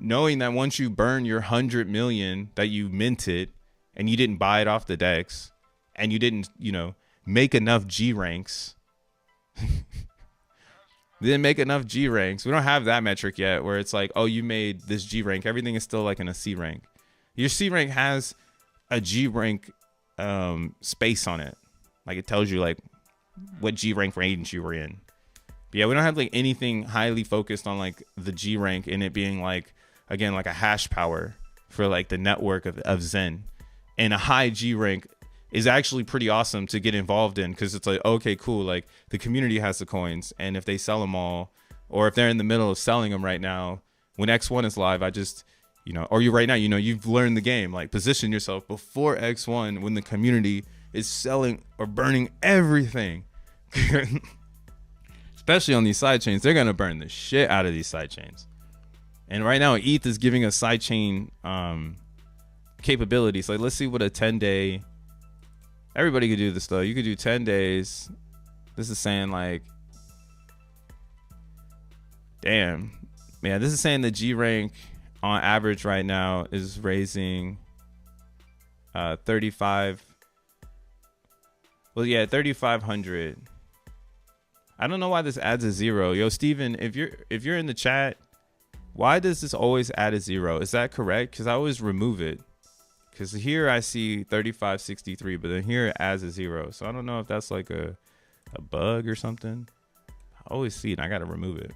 knowing that once you burn your 100 million that you minted and you didn't buy it off the DEX and you didn't, you know, make enough G ranks, didn't make enough G ranks. We don't have that metric yet where it's like, oh, you made this G rank. Everything is still like in a C rank. Your C rank has a G rank space on it. Like it tells you like what G rank range you were in. But yeah, we don't have like anything highly focused on like the G rank and it being like, again, like a hash power for like the network of Zen. And a high G rank is actually pretty awesome to get involved in, because it's like, okay, cool, like the community has the coins, and if they sell them all, or if they're in the middle of selling them right now, when X1 is live, I just, you know, or you right now, you know, you've learned the game, like position yourself before X1 when the community is selling or burning everything. Especially on these side chains, they're gonna burn the shit out of these side chains. And right now, ETH is giving us sidechain capabilities. Like, let's see what a 10-day. Everybody could do this though. You could do 10 days. This is saying like, damn, man. This is saying the G rank on average right now is raising 35. Well, yeah, 3,500. I don't know why this adds a 0. Yo, Steven, if you're in the chat, why does this always add a 0? Is that correct? Because I always remove it. Because here I see 3563, but then here it adds a 0. So I don't know if that's like a bug or something. I always see it and I got to remove it.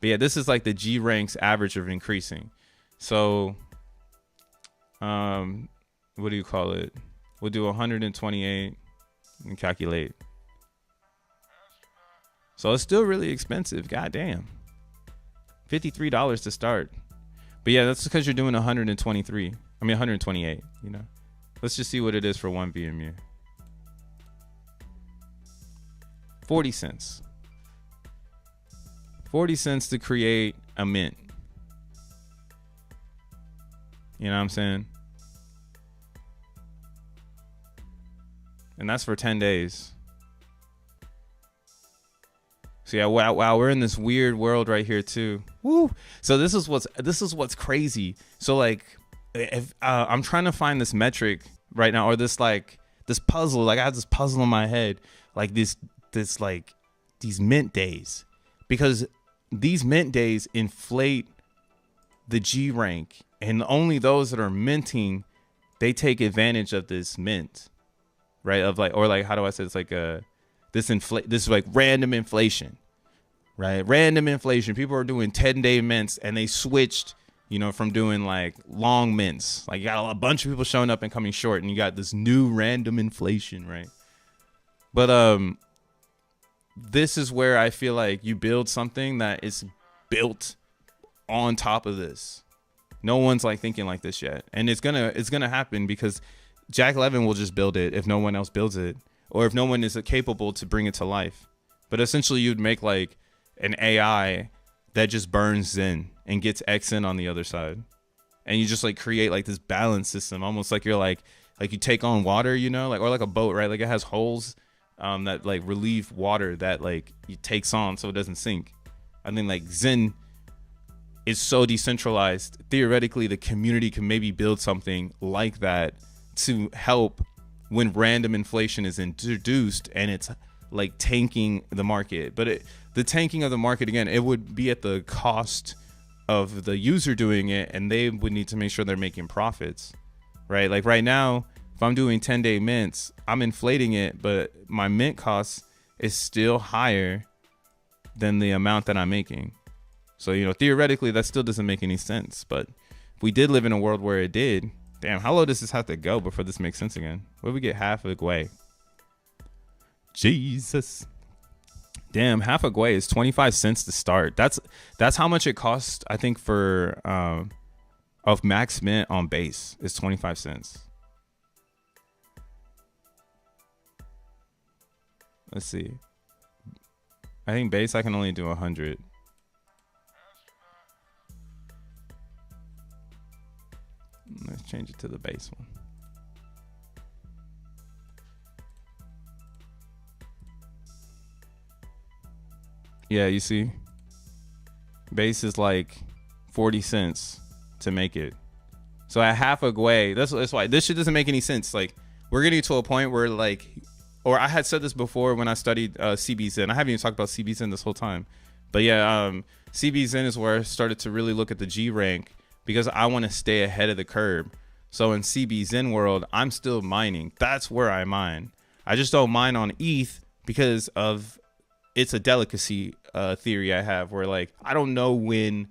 But yeah, this is like the G ranks average of increasing. So, what do you call it? We'll do 128 and calculate. So it's still really expensive. God damn. $53 to start. But yeah, that's because you're doing 123. I mean 128, you know. Let's just see what it is for 1 VMU. 40 cents. 40 cents to create a mint. You know what I'm saying? And that's for 10 days. So yeah, wow, we're in this weird world right here too. Woo! So this is what's crazy. So like, if I'm trying to find this metric right now, or this puzzle. Like I have this puzzle in my head, like this like these mint days, because these mint days inflate the G rank, and only those that are minting, they take advantage of this mint, right? Of like, or like, how do I say it's like this is like random inflation, right? Random inflation. People are doing 10-day mints and they switched, you know, from doing like long mints. Like you got a bunch of people showing up and coming short, and you got this new random inflation, right? But this is where I feel like you build something that is built on top of this. No one's like thinking like this yet, and it's gonna happen because Jack Levin will just build it if no one else builds it, or if no one is capable to bring it to life. But essentially, you'd make like an AI that just burns Zen and gets XN on the other side, and you just like create like this balance system, almost like you're like you take on water, you know, like, or like a boat, right? Like it has holes that like relieve water that like it takes on so it doesn't sink. I think like Zen is so decentralized. Theoretically, the community can maybe build something like that to help when random inflation is introduced and it's like tanking the market. But the tanking of the market, again, it would be at the cost of the user doing it, and they would need to make sure they're making profits, right? Like right now, if I'm doing 10-day mints, I'm inflating it, but my mint cost is still higher than the amount that I'm making. So, you know, theoretically, that still doesn't make any sense. But if we did live in a world where it did, damn, how low does this have to go before this makes sense again? Where we get half a Gwei? Jesus. Damn, half a Gwei is 25 cents to start. That's how much it costs, I think, for of max mint on base is 25 cents. let's see. I think base I can only do 100. Let's change it to the base one. Yeah, you see, base is like 40 cents to make it. So at half a gwei, that's why this shit doesn't make any sense. Like, we're getting to a point where, like, or I had said this before when I studied CBZen. I haven't even talked about CBZen this whole time. But yeah, CBZen is where I started to really look at the G rank because I want to stay ahead of the curve. So in CBZen world, I'm still mining. That's where I mine. I just don't mine on ETH because of it's a delicacy theory I have where, like, I don't know when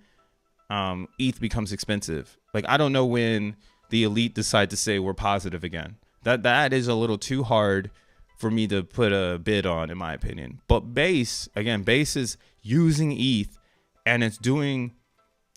ETH becomes expensive. Like, I don't know when the elite decide to say we're positive again. That is a little too hard for me to put a bid on, in my opinion. But base, again, base is using ETH and it's doing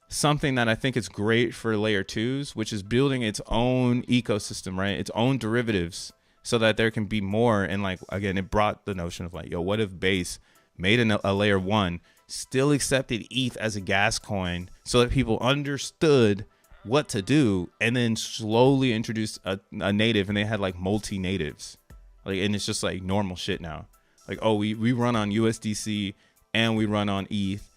something that I think is great for layer 2s, which is building its own ecosystem, right? Its own derivatives so that there can be more. And, like, again, it brought the notion of, like, yo, what if base made a layer 1, still accepted ETH as a gas coin so that people understood what to do, and then slowly introduced a native, and they had like multi-natives, like, and it's just like normal shit now. Like, oh, we run on USDC and we run on ETH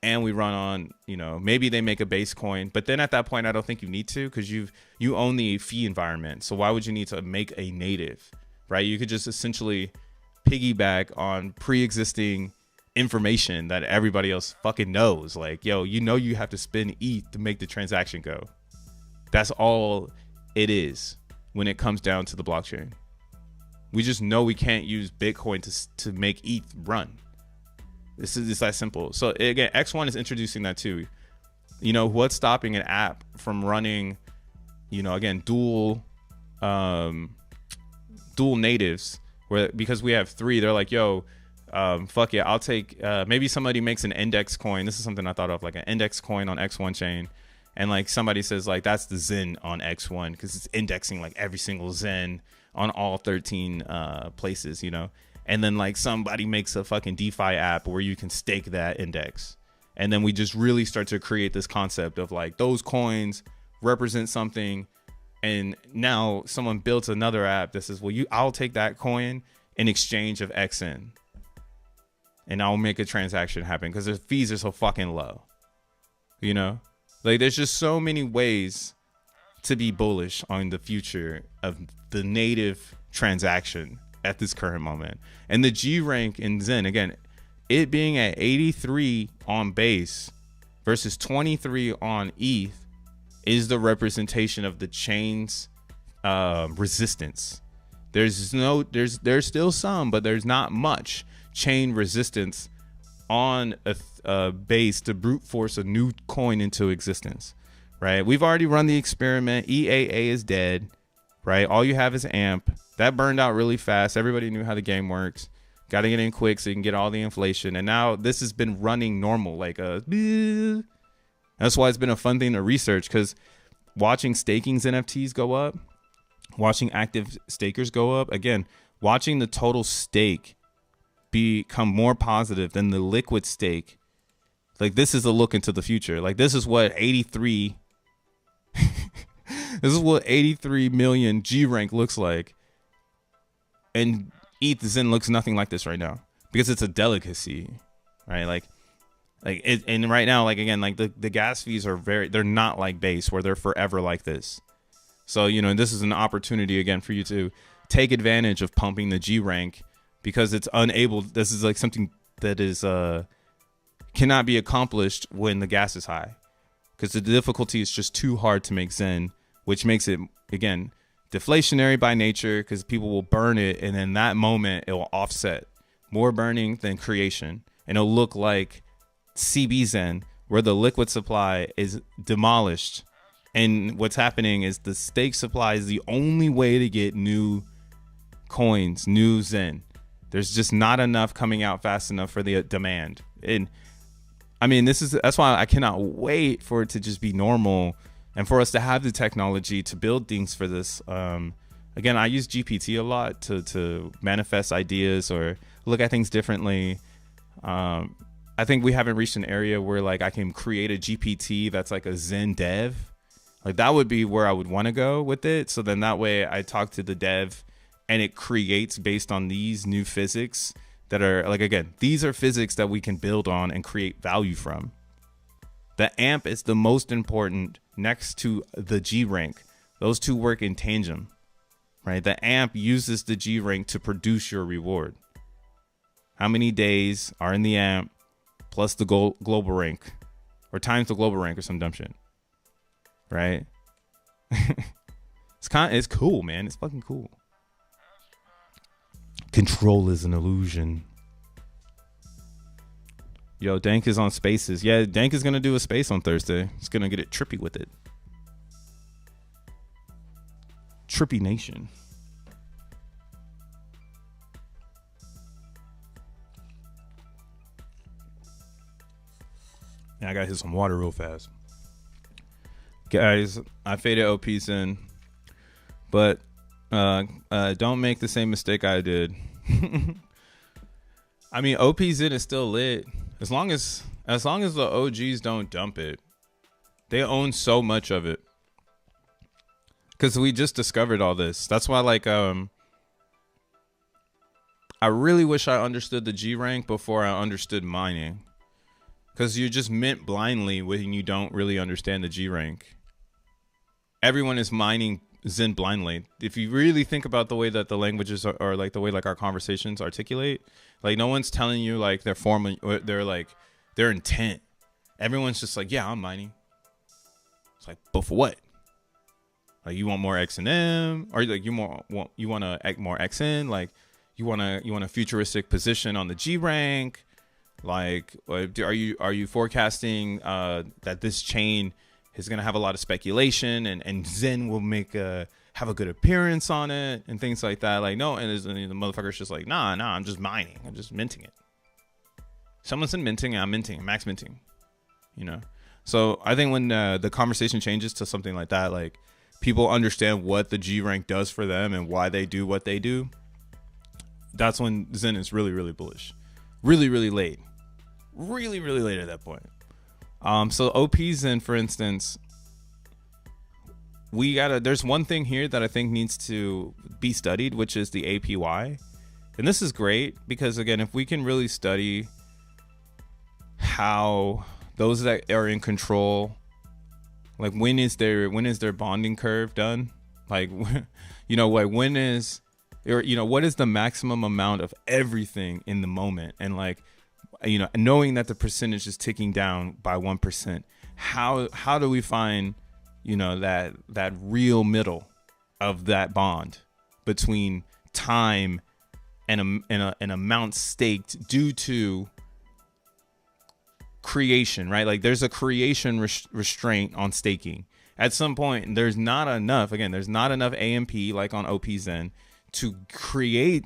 and we run on, you know, maybe they make a base coin, but then at that point I don't think you need to, because you own the fee environment. So why would you need to make a native, right? You could just essentially piggyback on pre-existing information that everybody else fucking knows. Like, yo, you know, you have to spend ETH to make the transaction go. That's all it is when it comes down to the blockchain. We just know we can't use Bitcoin to make ETH run. It's that simple. So again, X1 is introducing that too. You know, what's stopping an app from running, you know, again, dual natives, where, because we have 3, they're like, yo, fuck yeah, I'll take, maybe somebody makes an index coin. This is something I thought of, like an index coin on X1 chain. And like somebody says, like, that's the Zen on X1 because it's indexing like every single Zen on all 13 places, you know. And then like somebody makes a fucking DeFi app where you can stake that index. And then we just really start to create this concept of like those coins represent something. And now someone built another app that says, well, I'll take that coin in exchange of XN. And I'll make a transaction happen because the fees are so fucking low, you know. Like, there's just so many ways to be bullish on the future of the native transaction at this current moment. And the G rank in Zen, again, it being at 83 on base versus 23 on ETH is the representation of the chain's resistance. There's still some, but there's not much chain resistance on a base to brute force a new coin into existence, right? We've already run the experiment. EAA is dead, right? All you have is AMP. That burned out really fast. Everybody knew how the game works. Got to get in quick so you can get all the inflation. And now this has been running normal, like a. That's why it's been a fun thing to research, because watching staking's NFTs go up, watching active stakers go up, again, watching the total stake become more positive than the liquid stake. Like, this is a look into the future. Like, this is what 83 this is what 83 million G rank looks like, and ETH Zen looks nothing like this right now because it's a delicacy, right? Like it, and right now, like, again, like the gas fees are they're not like base where they're forever like this. So, you know, this is an opportunity again for you to take advantage of pumping the G rank, because it's unable. This is like something that is cannot be accomplished when the gas is high, because the difficulty is just too hard to make Zen, which makes it, again, deflationary by nature, because people will burn it, and in that moment it will offset more burning than creation, and it'll look like CBZen, where the liquid supply is demolished, and what's happening is the stake supply is the only way to get new coins, new Zen. There's just not enough coming out fast enough for the demand. And I mean, that's why I cannot wait for it to just be normal and for us to have the technology to build things for this. Again, I use GPT a lot to manifest ideas or look at things differently. I think we haven't reached an area where like I can create a GPT that's like a Zen dev. Like that would be where I would want to go with it. So then that way I talk to the dev and it creates based on these new physics that are like, again, these are physics that we can build on and create value from. The AMP is the most important next to the G rank. Those two work in tandem, right? The AMP uses the G rank to produce your reward. How many days are in the AMP plus the global rank or times the global rank or some dumb shit, right? It's cool, man. It's fucking cool. Control is an illusion. Yo, Dank is on Spaces. Yeah, Dank is gonna do a space on Thursday. He's gonna get it trippy with it. Trippy Nation. Yeah, I gotta hit some water real fast. Guys, I faded OPs in, but don't make the same mistake I did. I mean, OPs in is still lit. As long as the OGs don't dump it. They own so much of it. Cause we just discovered all this. That's why like I really wish I understood the G rank before I understood mining. Because you just mint blindly when you don't really understand the G rank. Everyone is mining Zen blindly. If you really think about the way that the languages are like the way like our conversations articulate, like no one's telling you like their form, they're like their intent. Everyone's just like, yeah, I'm mining. It's like, but for what? Like you want more XNM, or like you want to act more XN, like you want a futuristic position on the G rank. Like, are you forecasting that this chain is going to have a lot of speculation and Zen will have a good appearance on it and things like that? Like, no, and the motherfucker's just like, nah, I'm just mining. I'm just minting it. Someone's in minting, I'm minting, max minting, you know? So I think when the conversation changes to something like that, like people understand what the G rank does for them and why they do what they do. That's when Zen is really, really bullish. Really, really late. Really, really late at that point. So OPs in, for instance, there's one thing here that I think needs to be studied, which is the APY. And this is great because, again, if we can really study how those that are in control, like when is their bonding curve done? Like, you know, like when is, or, you know, what is the maximum amount of everything in the moment? And like, you know, knowing that the percentage is ticking down by 1%, how do we find, you know, that real middle of that bond between time and an amount staked due to creation, right? Like there's a creation restraint on staking. At some point, there's not enough AMP like on OP Zen to create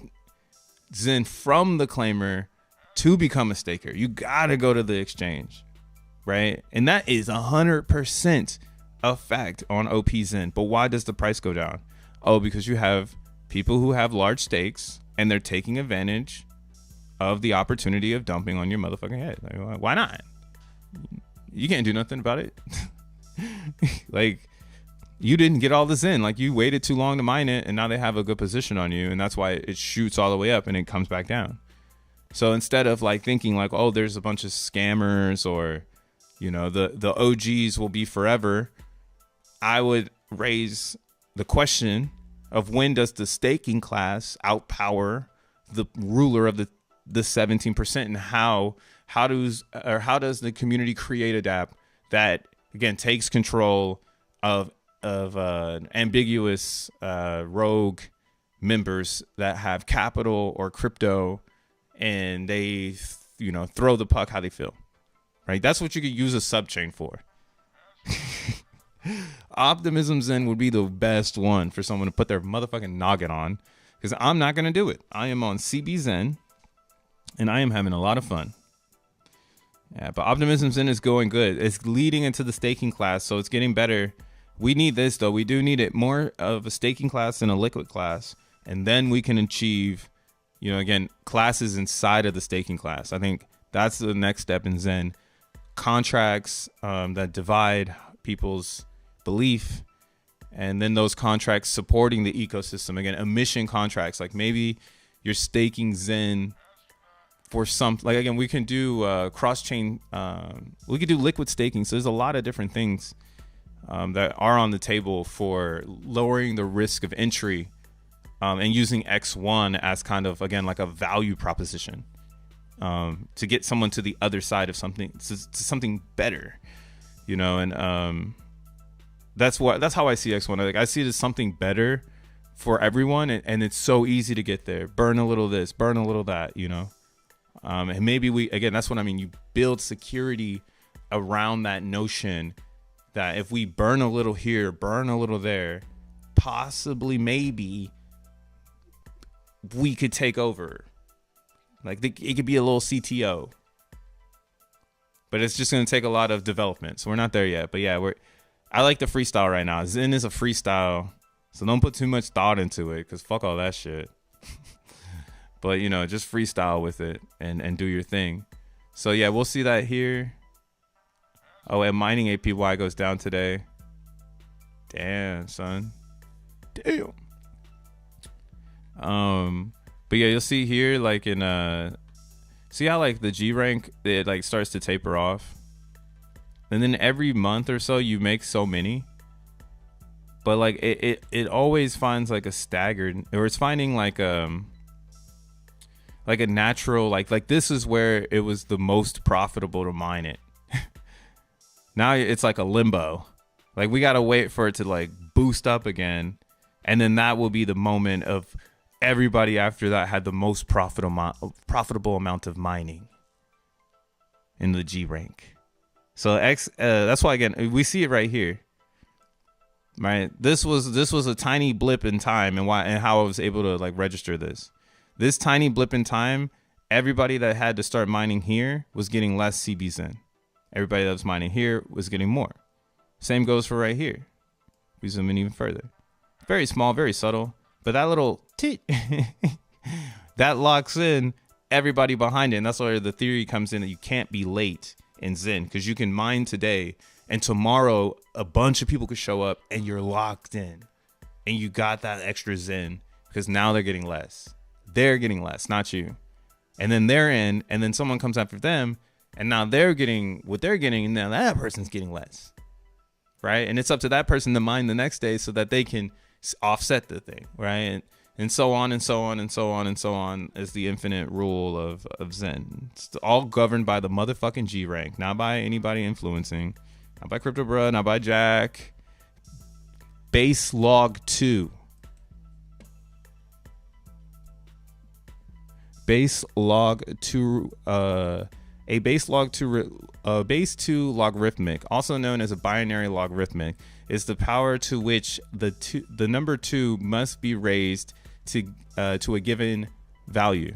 Zen from the claimer to become a staker. You gotta go to the exchange, right? And that is 100% a fact on OP Zen. But why does the price go down? Oh, because you have people who have large stakes and they're taking advantage of the opportunity of dumping on your motherfucking head. Like, why not? You can't do nothing about it. Like, you didn't get all this in. Like, you waited too long to mine it, and now they have a good position on you, and that's why it shoots all the way up and it comes back down. So instead of like thinking like, oh, there's a bunch of scammers or, you know, the OGs will be forever, I would raise the question of when does the staking class outpower the ruler of the 17%, and how does the community create a dApp that again takes control of ambiguous rogue members that have capital or crypto, and they, you know, throw the puck how they feel, right? That's what you could use a subchain for. Optimism Zen would be the best one for someone to put their motherfucking noggin on, because I'm not going to do it. I am on CB Zen, and I am having a lot of fun. Yeah, but Optimism Zen is going good. It's leading into the staking class, so it's getting better. We need this, though. We do need it more of a staking class than a liquid class, and then we can achieve, You know, again, classes inside of the staking class. I think that's the next step in Zen. Contracts that divide people's belief, and then those contracts supporting the ecosystem. Again, emission contracts. Like maybe you're staking Zen for some, like, again, we can do cross-chain, we could do liquid staking. So there's a lot of different things that are on the table for lowering the risk of entry, and using X1 as kind of, again, like a value proposition, to get someone to the other side of something, to something better, you know. And that's how I see X1. Like, I see it as something better for everyone, and it's so easy to get there. Burn a little this, burn a little that, you know. And maybe again, that's what I mean. You build security around that notion that if we burn a little here, burn a little there, possibly, maybe we could take over. Like, it could be a little CTO, but it's just going to take a lot of development. So we're not there yet. But yeah, I like the freestyle right now. Zen is a freestyle, so don't put too much thought into it, because fuck all that shit. But, you know, just freestyle with it and do your thing. So yeah, we'll see that here. Oh, and mining APY goes down today. Damn, son. Damn. But yeah, you'll see here, like in see how like the G rank, it like starts to taper off, and then every month or so you make so many, but like it always finds like a staggered, or it's finding like a natural, like this is where it was the most profitable to mine it. Now it's like a limbo. Like, we gotta wait for it to like boost up again, and then that will be the moment of everybody after that had the most profitable amount of mining in the G rank. So that's why, again, we see it right here. Right, this was a tiny blip in time, and how I was able to like register this. This tiny blip in time, everybody that had to start mining here was getting less CBs in. Everybody that was mining here was getting more. Same goes for right here. We zoom in even further. Very small, very subtle, but that little that locks in everybody behind it. And that's where the theory comes in that you can't be late in Zen, because you can mine today and tomorrow a bunch of people could show up and you're locked in and you got that extra Zen, because now they're getting less. They're getting less, not you. And then they're in, and then someone comes after them, and now they're getting what they're getting, and now that person's getting less, right? And it's up to that person to mine the next day so that they can offset the thing, right? And so on and so on and so on and so on is the infinite rule of Zen. It's all governed by the motherfucking G rank, not by anybody influencing, not by Crypto Bruh, not by Jack. Base log 2. Base log 2, a base log 2, base 2 logarithmic, also known as a binary logarithmic, is the power to which the number 2 must be raised to a given value.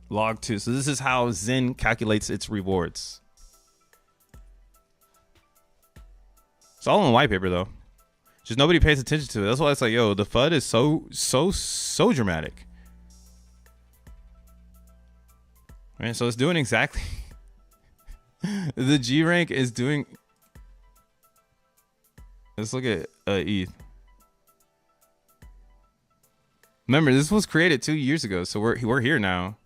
Log 2. So this is how Zen calculates its rewards. It's all in the white paper though. Just nobody pays attention to it. That's why it's like, yo, the FUD is so dramatic. Right, so it's doing exactly the G rank is doing. Let's look at ETH. Remember, this was created 2 years ago, so we're here now.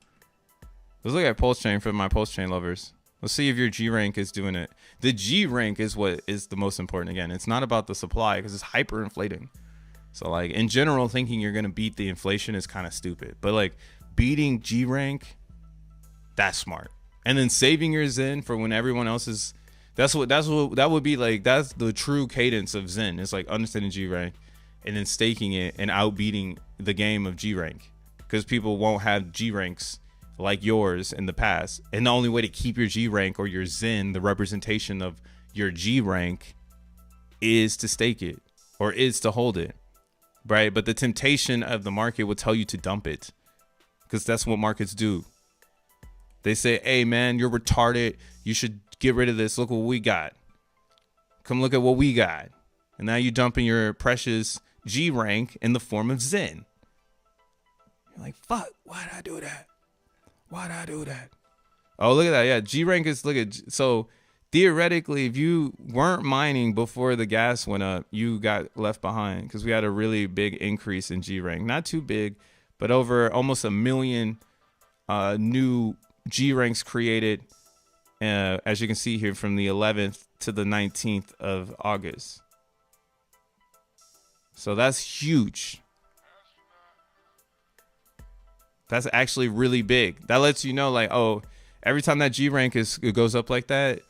Let's look at Pulse Chain for my Pulse Chain lovers. Let's see if your G rank is doing it. The G rank is what is the most important. Again, it's not about the supply, because it's hyperinflating. So like in general, thinking you're gonna beat the inflation is kind of stupid. But like beating G rank, that's smart. And then saving your Zen for when everyone else is, that would be like, that's the true cadence of Zen. It's like understanding G rank and then staking it and outbeating the game of G rank, because people won't have G ranks like yours in the past. And the only way to keep your G rank or your Zen, the representation of your G rank, is to stake it or is to hold it, right? But the temptation of the market will tell you to dump it, because that's what markets do. They say, hey, man, you're retarded. You should get rid of this. Look what we got. Come look at what we got. And now you're dumping your precious G rank in the form of Zen. You're like, fuck, why'd I do that? Why'd I do that? Oh, look at that. Yeah, G rank is, look at, so theoretically, if you weren't mining before the gas went up, you got left behind because we had a really big increase in G rank. Not too big, but over almost 1 million new G ranks created, as you can see here, from the 11th to the 19th of August. So that's huge. That's actually really big. That lets you know, like, oh, every time that G rank it goes up like that,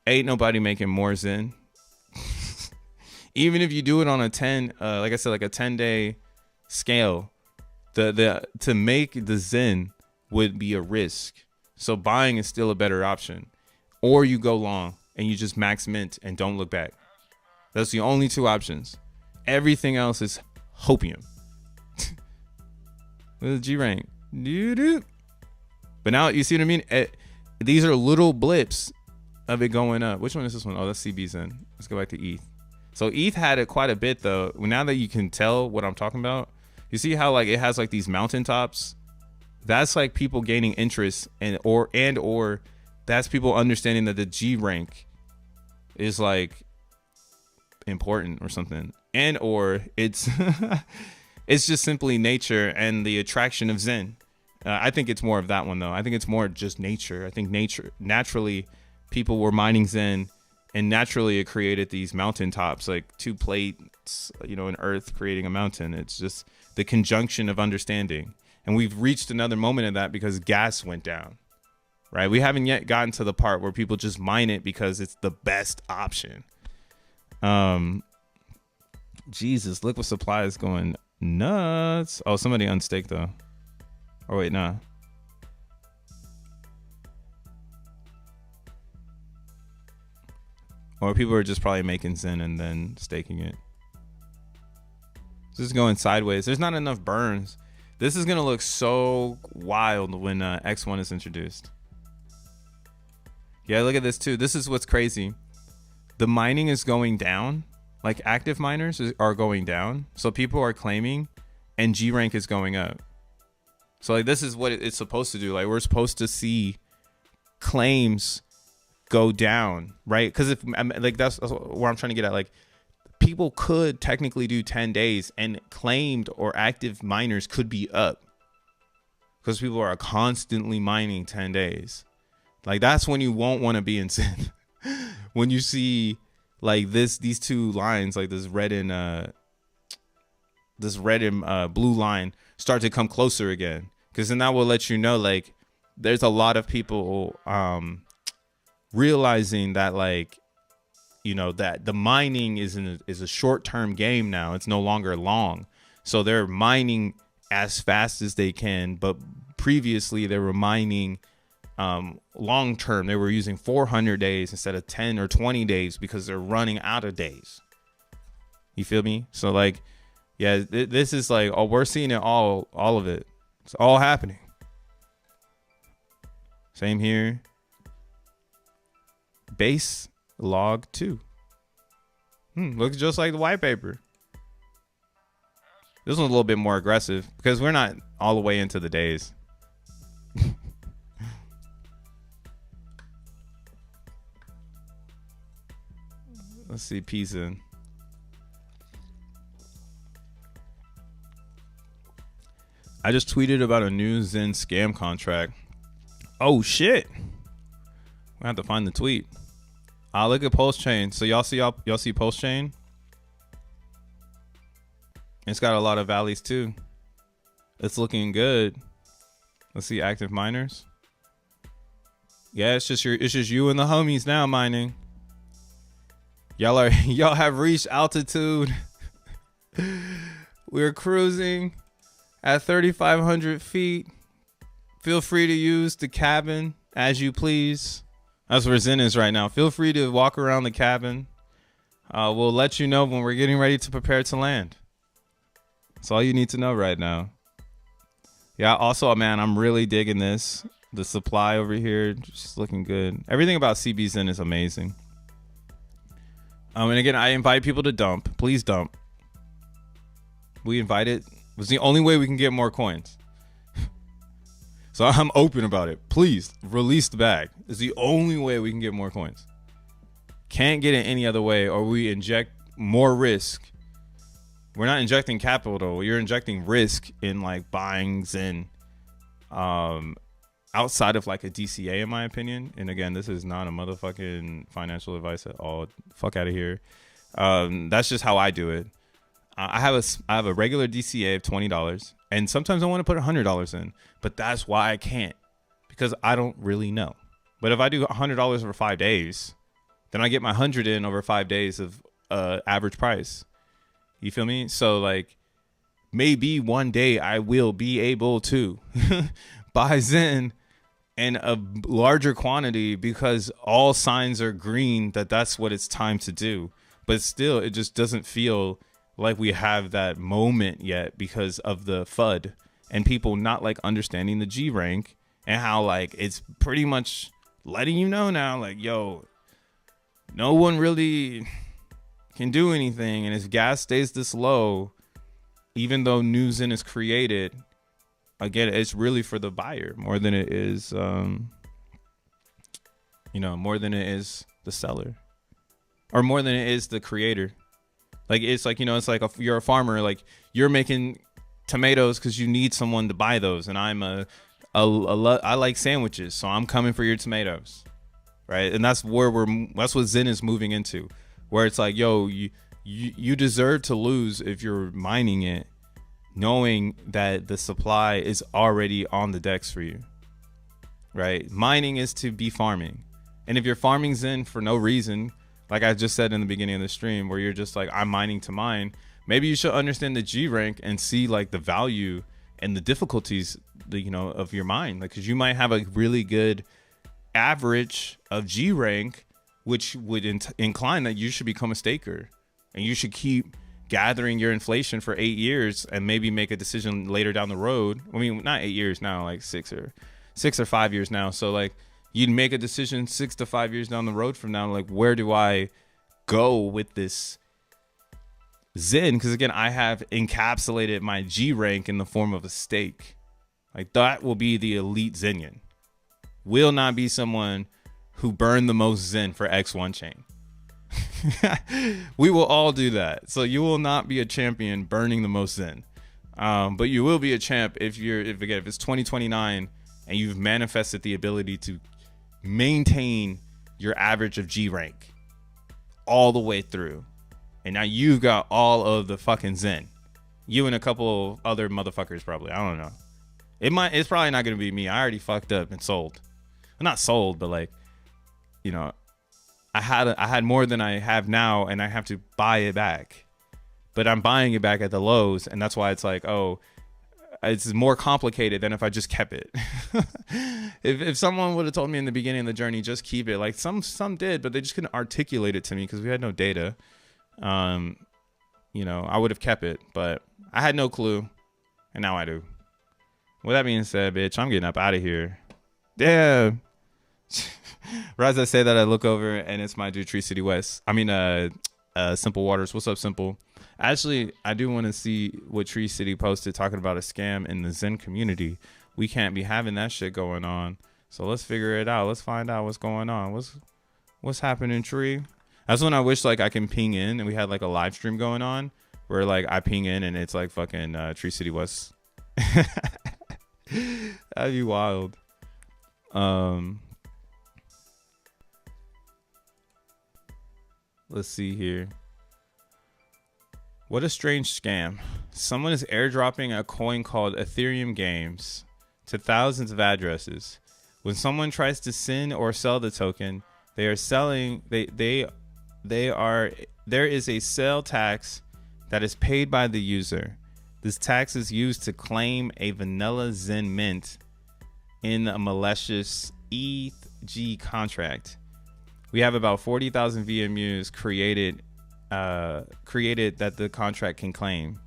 ain't nobody making more Zen. Even if you do it on a 10, like I said, like a 10-day scale, to make the Zen would be a risk. So buying is still a better option. Or you go long and you just max mint and don't look back. That's the only two options. Everything else is hopium. With the G rank. But now you see what I mean? These are little blips of it going up. Which one is this one? Oh, that's CB Zen. Let's go back to ETH. So ETH had it quite a bit though. Now that you can tell what I'm talking about, you see how like it has like these mountaintops? That's like people gaining interest or that's people understanding that the G rank is like important or something. And or it's it's just simply nature and the attraction of Zen. I think it's more of that one though. I think it's more just nature. I think naturally people were mining Zen and naturally it created these mountaintops, like two plates, you know, in earth creating a mountain. It's just the conjunction of understanding. And we've reached another moment of that because gas went down, right? We haven't yet gotten to the part where people just mine it because it's the best option. Jesus, liquid supply is going nuts. Oh, somebody unstaked though. Oh wait, nah. Or people are just probably making Zen and then staking it. This is going sideways. There's not enough burns. This is gonna look so wild when X1 is introduced. Yeah, look at this too. This is what's crazy. The mining is going down. Like active miners are going down. So people are claiming and G rank is going up. So like this is what it's supposed to do. Like we're supposed to see claims go down, right? Because if like that's where I'm trying to get at. Like people could technically do 10 days and claimed or active miners could be up because people are constantly mining 10 days. Like that's when you won't want to be in Zen. When you see like these two lines, like this red and blue line start to come closer again, because then that will let you know like there's a lot of people realizing that like, you know, that the mining is a short-term game now. It's no longer long. So they're mining as fast as they can, but previously they were mining long term. They were using 400 days instead of 10 or 20 days because they're running out of days. You feel me? So like, yeah, this is like, oh, we're seeing it all of it. It's all happening. Same here. Base log 2. Looks just like the white paper. This one's a little bit more aggressive because we're not all the way into the days. Let's see, pizza. I just tweeted about a new Zen scam contract. Oh shit! I have to find the tweet. I'll look at Pulse Chain. So y'all see Pulse Chain? It's got a lot of valleys too. It's looking good. Let's see active miners. Yeah, it's just you and the homies now mining. Y'all have reached altitude. We're cruising at 3,500 feet. Feel free to use the cabin as you please. That's where Zen is right now. Feel free to walk around the cabin. We'll let you know when we're getting ready to prepare to land. That's all you need to know right now. Yeah, also, man, I'm really digging this. The supply over here, just looking good. Everything about CB Zen is amazing. And again, I invite people to dump. Please dump. We invited It's the only way we can get more coins. So I'm open about it. Please release the bag. It's the only way we can get more coins. Can't get it any other way, or we inject more risk. We're not injecting capital. You're injecting risk in like buying XEN outside of like a DCA, in my opinion. And again, this is not a motherfucking financial advice at all. Fuck out of here. That's just how I do it. I have a regular DCA of $20, and sometimes I want to put $100 in, but that's why I can't, because I don't really know. But if I do $100 over 5 days, then I get my 100 in over 5 days of average price. You feel me? So like maybe one day I will be able to buy XEN in a larger quantity, because all signs are green that that's what it's time to do. But still, it just doesn't feel like we have that moment yet because of the FUD and people not like understanding the G rank, and how like it's pretty much letting you know now, like, yo, no one really can do anything. And if gas stays this low, even though new XEN is created, again, it's really for the buyer more than it is, more than it is the seller, or more than it is the creator. Like, it's like, it's like you're a farmer, like you're making tomatoes because you need someone to buy those. And I like sandwiches, so I'm coming for your tomatoes. Right. And that's what XEN is moving into, where it's like, yo, you deserve to lose if you're mining it, knowing that the supply is already on the decks for you. Right. Mining is to be farming. And if you're farming XEN for no reason, like I just said in the beginning of the stream, where you're just like, I'm mining to mine, maybe you should understand the G rank and see like the value and the difficulties, of your mine. Like, cause you might have a really good average of G rank, which would incline that you should become a staker, and you should keep gathering your inflation for 8 years and maybe make a decision later down the road. I mean, not 8 years now, like 6 or 5 years now. So like, you'd make a decision 6 to 5 years down the road from now, like, where do I go with this XEN? Because again, I have encapsulated my G rank in the form of a stake. Like, that will be the elite XENian. Will not be someone who burned the most XEN for X1 chain. We will all do that. So you will not be a champion burning the most XEN. But you will be a champ if it's 2029 and you've manifested the ability to maintain your average of G rank all the way through, and now you've got all of the fucking XEN. You and a couple other motherfuckers, probably. I don't know. It's probably not gonna be me. I already fucked up and sold. I'm not sold, but like, I had more than I have now, and I have to buy it back. But I'm buying it back at the lows, and that's why it's like, oh, it's more complicated than if I just kept it. If someone would have told me in the beginning of the journey, just keep it, like some did, but they just couldn't articulate it to me because we had no data. I would have kept it, but I had no clue, and now I do. With that being said, bitch, I'm getting up out of here. Damn. Right as I say that, I look over and it's my dude Tree City West. Simple Waters. What's up, Simple? Actually, I do want to see what Tree City posted talking about a scam in the XEN community. We can't be having that shit going on. So let's figure it out. Let's find out what's going on. What's happening, Tree? That's when I wish like I can ping in and we had like a live stream going on where like I ping in and it's like fucking Tree City West. That'd be wild. Let's see here. What a strange scam. Someone is airdropping a coin called Ethereum Games to thousands of addresses. When someone tries to send or sell the token, they are selling there is a sale tax that is paid by the user. This tax is used to claim a vanilla XEN mint in a malicious ETH contract. We have about 40,000 VMUs created that the contract can claim,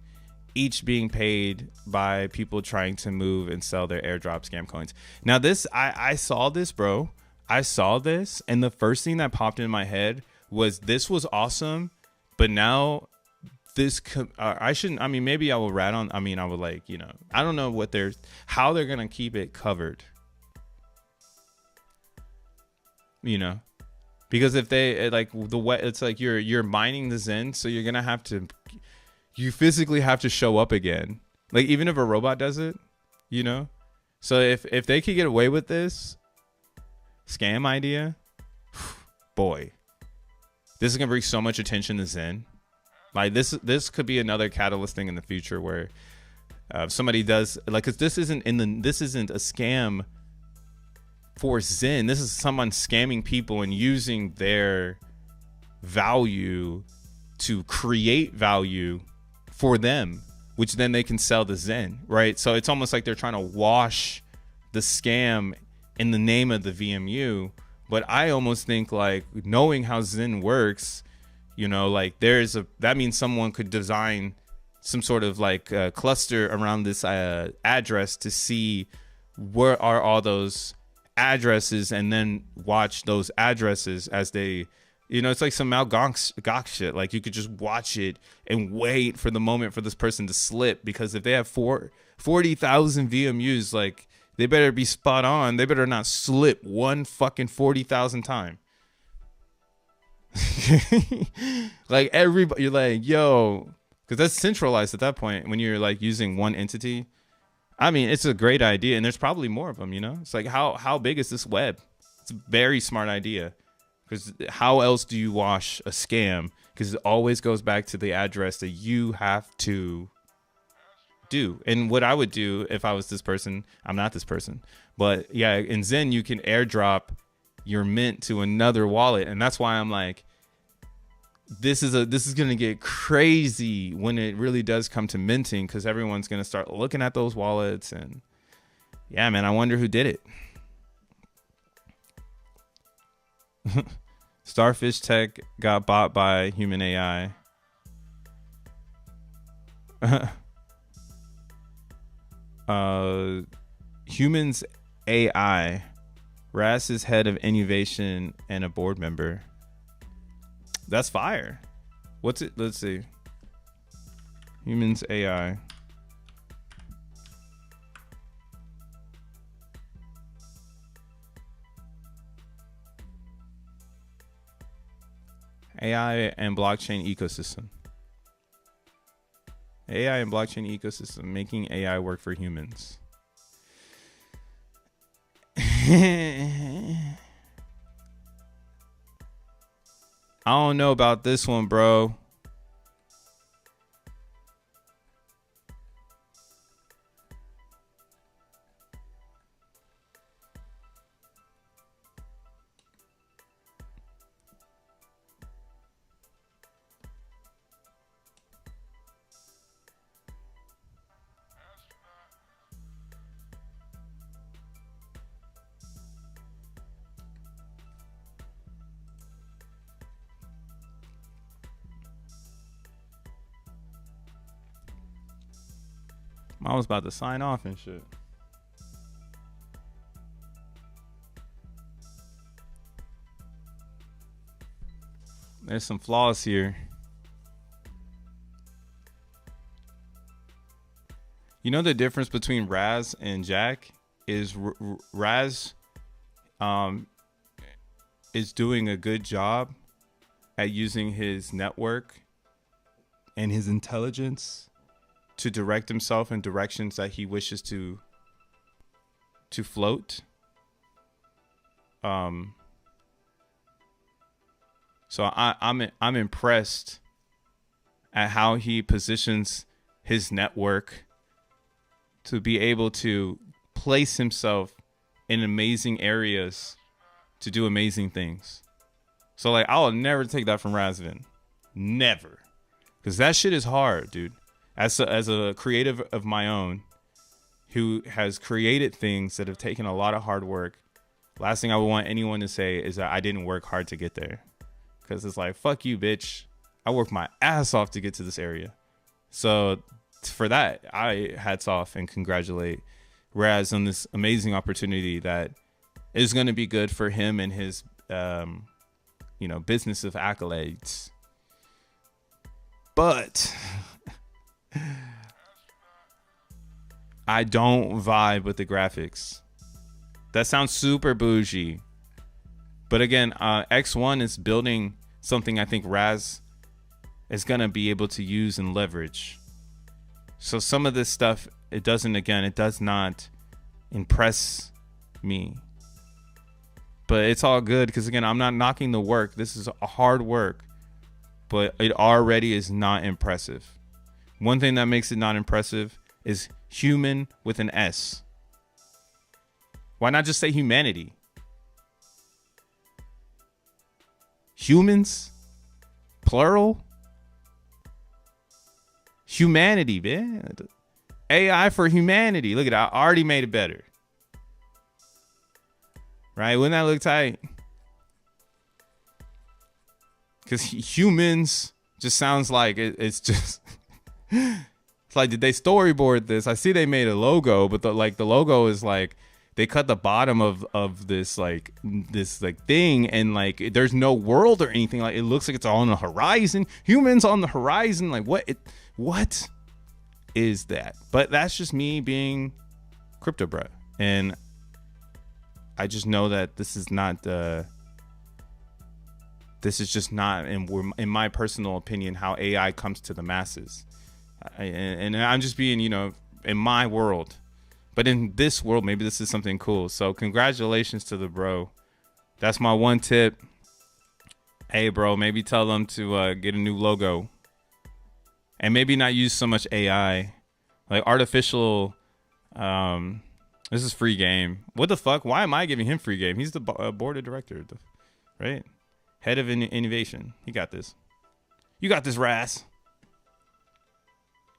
each being paid by people trying to move and sell their airdrop scam coins. Now this, I saw this, bro. I saw this, and the first thing that popped in my head was this was awesome, but now this I shouldn't, I mean, maybe I will rat on, I mean, I would like, you know, I don't know what how they're gonna keep it covered, you know, because if they like the way it's like you're mining the Zen, so you're gonna have to, you physically have to show up again, like even if a robot does it, you know. So if they could get away with this scam idea, boy, this is gonna bring so much attention to Zen. Like this could be another catalyst thing in the future where somebody does like, because this isn't a scam for Zen. This is someone scamming people and using their value to create value for them, which then they can sell to Zen, right? So it's almost like they're trying to wash the scam in the name of the VMU. But I almost think, like, knowing how Zen works, you know, like that means someone could design some sort of like cluster around this address to see where are all those addresses, and then watch those addresses as they, you know, it's like some Mt. Gox shit. Like you could just watch it and wait for the moment for this person to slip, because if they have 40,000 VMUs, like they better be spot on. They better not slip one fucking 40,000 time. Like everybody, you're like, yo, because that's centralized at that point when you're like using one entity. I mean, it's a great idea, and there's probably more of them, you know. It's like, how big is this web? It's a very smart idea, because how else do you wash a scam? Because it always goes back to the address that you have to do. And what I would do if I was this person, I'm not this person, but yeah, in Zen you can airdrop your mint to another wallet, and that's why I'm like, this is gonna get crazy when it really does come to minting, because everyone's gonna start looking at those wallets. And yeah, man, I wonder who did it. Starfish Tech got bought by human AI. Humans AI. Ras is head of innovation and a board member. That's fire. What's it? Let's see. Humans AI. AI and blockchain ecosystem. AI and blockchain ecosystem, making AI work for humans. I don't know about this one, bro. I was about to sign off and shit. There's some flaws here. You know the difference between Raz and Jack is Raz is doing a good job at using his network and his intelligence to direct himself in directions that he wishes to float. So I'm impressed at how he positions his network to be able to place himself in amazing areas to do amazing things. So like, I'll never take that from Razvin. Never. Because that shit is hard, dude. As a creative of my own who has created things that have taken a lot of hard work, last thing I would want anyone to say is that I didn't work hard to get there. Because it's like, fuck you, bitch. I worked my ass off to get to this area. So for that, I hats off and congratulate Raz on this amazing opportunity that is going to be good for him and his, business of accolades. But I don't vibe with the graphics. That sounds super bougie. But again, X1 is building something I think Raz is going to be able to use and leverage. So some of this stuff, it does not impress me. But it's all good because, again, I'm not knocking the work. This is a hard work. But it already is not impressive. One thing that makes it not impressive is human with an S. Why not just say humanity? Humans? Plural? Humanity, man. AI for humanity. Look at that. I already made it better. Right? Wouldn't that look tight? Because humans just sounds like it's just... It's like, did they storyboard this? I see they made a logo, but the logo is like... They cut the bottom of this thing, and like there's no world or anything. Like it looks like it's all on the horizon. Humans on the horizon. Like what is that? But that's just me being crypto bro, and I just know that this is not just not in my personal opinion how AI comes to the masses, and I'm just being in my world. But in this world, maybe this is something cool. So congratulations to the bro. That's my one tip. Hey, bro, maybe tell them to get a new logo. And maybe not use so much AI. Like artificial. This is free game. What the fuck? Why am I giving him free game? He's the board of director, right? Head of innovation. He got this. You got this, Raz.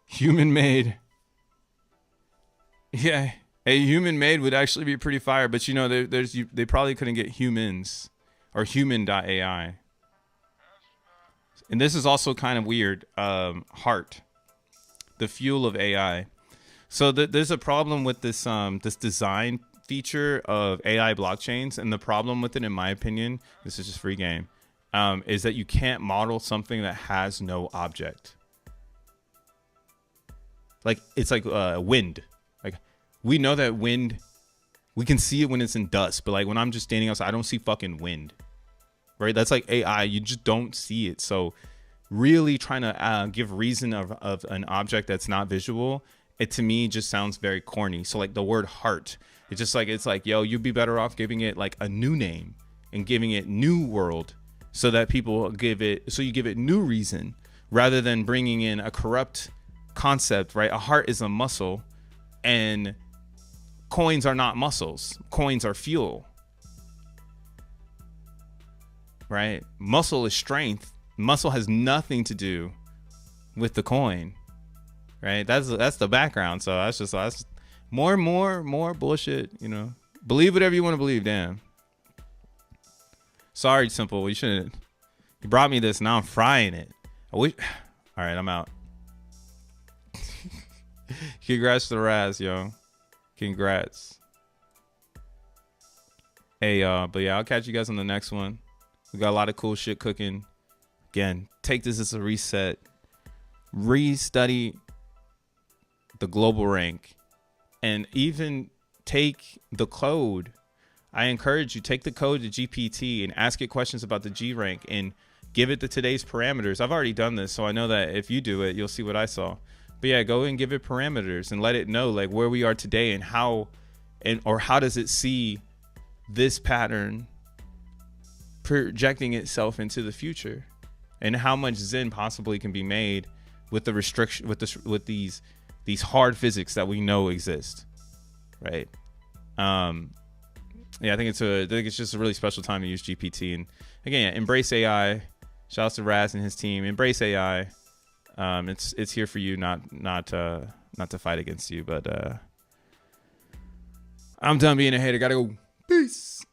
Human made. Yeah, a human made would actually be pretty fire, but they probably couldn't get humans or human.ai. And this is also kind of weird. Heart, the fuel of AI. So there's a problem with this this design feature of AI blockchains, and the problem with it, in my opinion, this is just free game, is that you can't model something that has no object. Like it's like wind. We know that wind, we can see it when it's in dust, but like when I'm just standing outside, I don't see fucking wind, right? That's like AI. You just don't see it. So really trying to give reason of an object that's not visual, it to me just sounds very corny. So like the word heart, it's like, yo, you'd be better off giving it like a new name and giving it new world so that people you give it new reason rather than bringing in a corrupt concept, right? A heart is a muscle, and coins are not muscles. Coins are fuel, right? Muscle is strength. Muscle has nothing to do with the coin, right? That's the background. So that's more bullshit. Believe whatever you want to believe. Damn. Sorry, Simple. You brought me this. Now I'm frying it. All right, I'm out. Congrats to the Raz, yo. Congrats. Hey, but yeah, I'll catch you guys on the next one. We got a lot of cool shit cooking. Again, take this as a reset. Restudy the global rank. And even take the code. I encourage you, take the code to GPT and ask it questions about the G rank and give it the today's parameters. I've already done this, so I know that if you do it, you'll see what I saw. But yeah, go and give it parameters and let it know like where we are today and how does it see this pattern projecting itself into the future, and how much Zen possibly can be made with the restriction with these hard physics that we know exist, right? Yeah, I think it's just a really special time to use GPT. And again, yeah, embrace AI. Shout out to Raz and his team. Embrace AI. It's here for you, not to fight against you. But I'm done being a hater. Gotta go. Peace.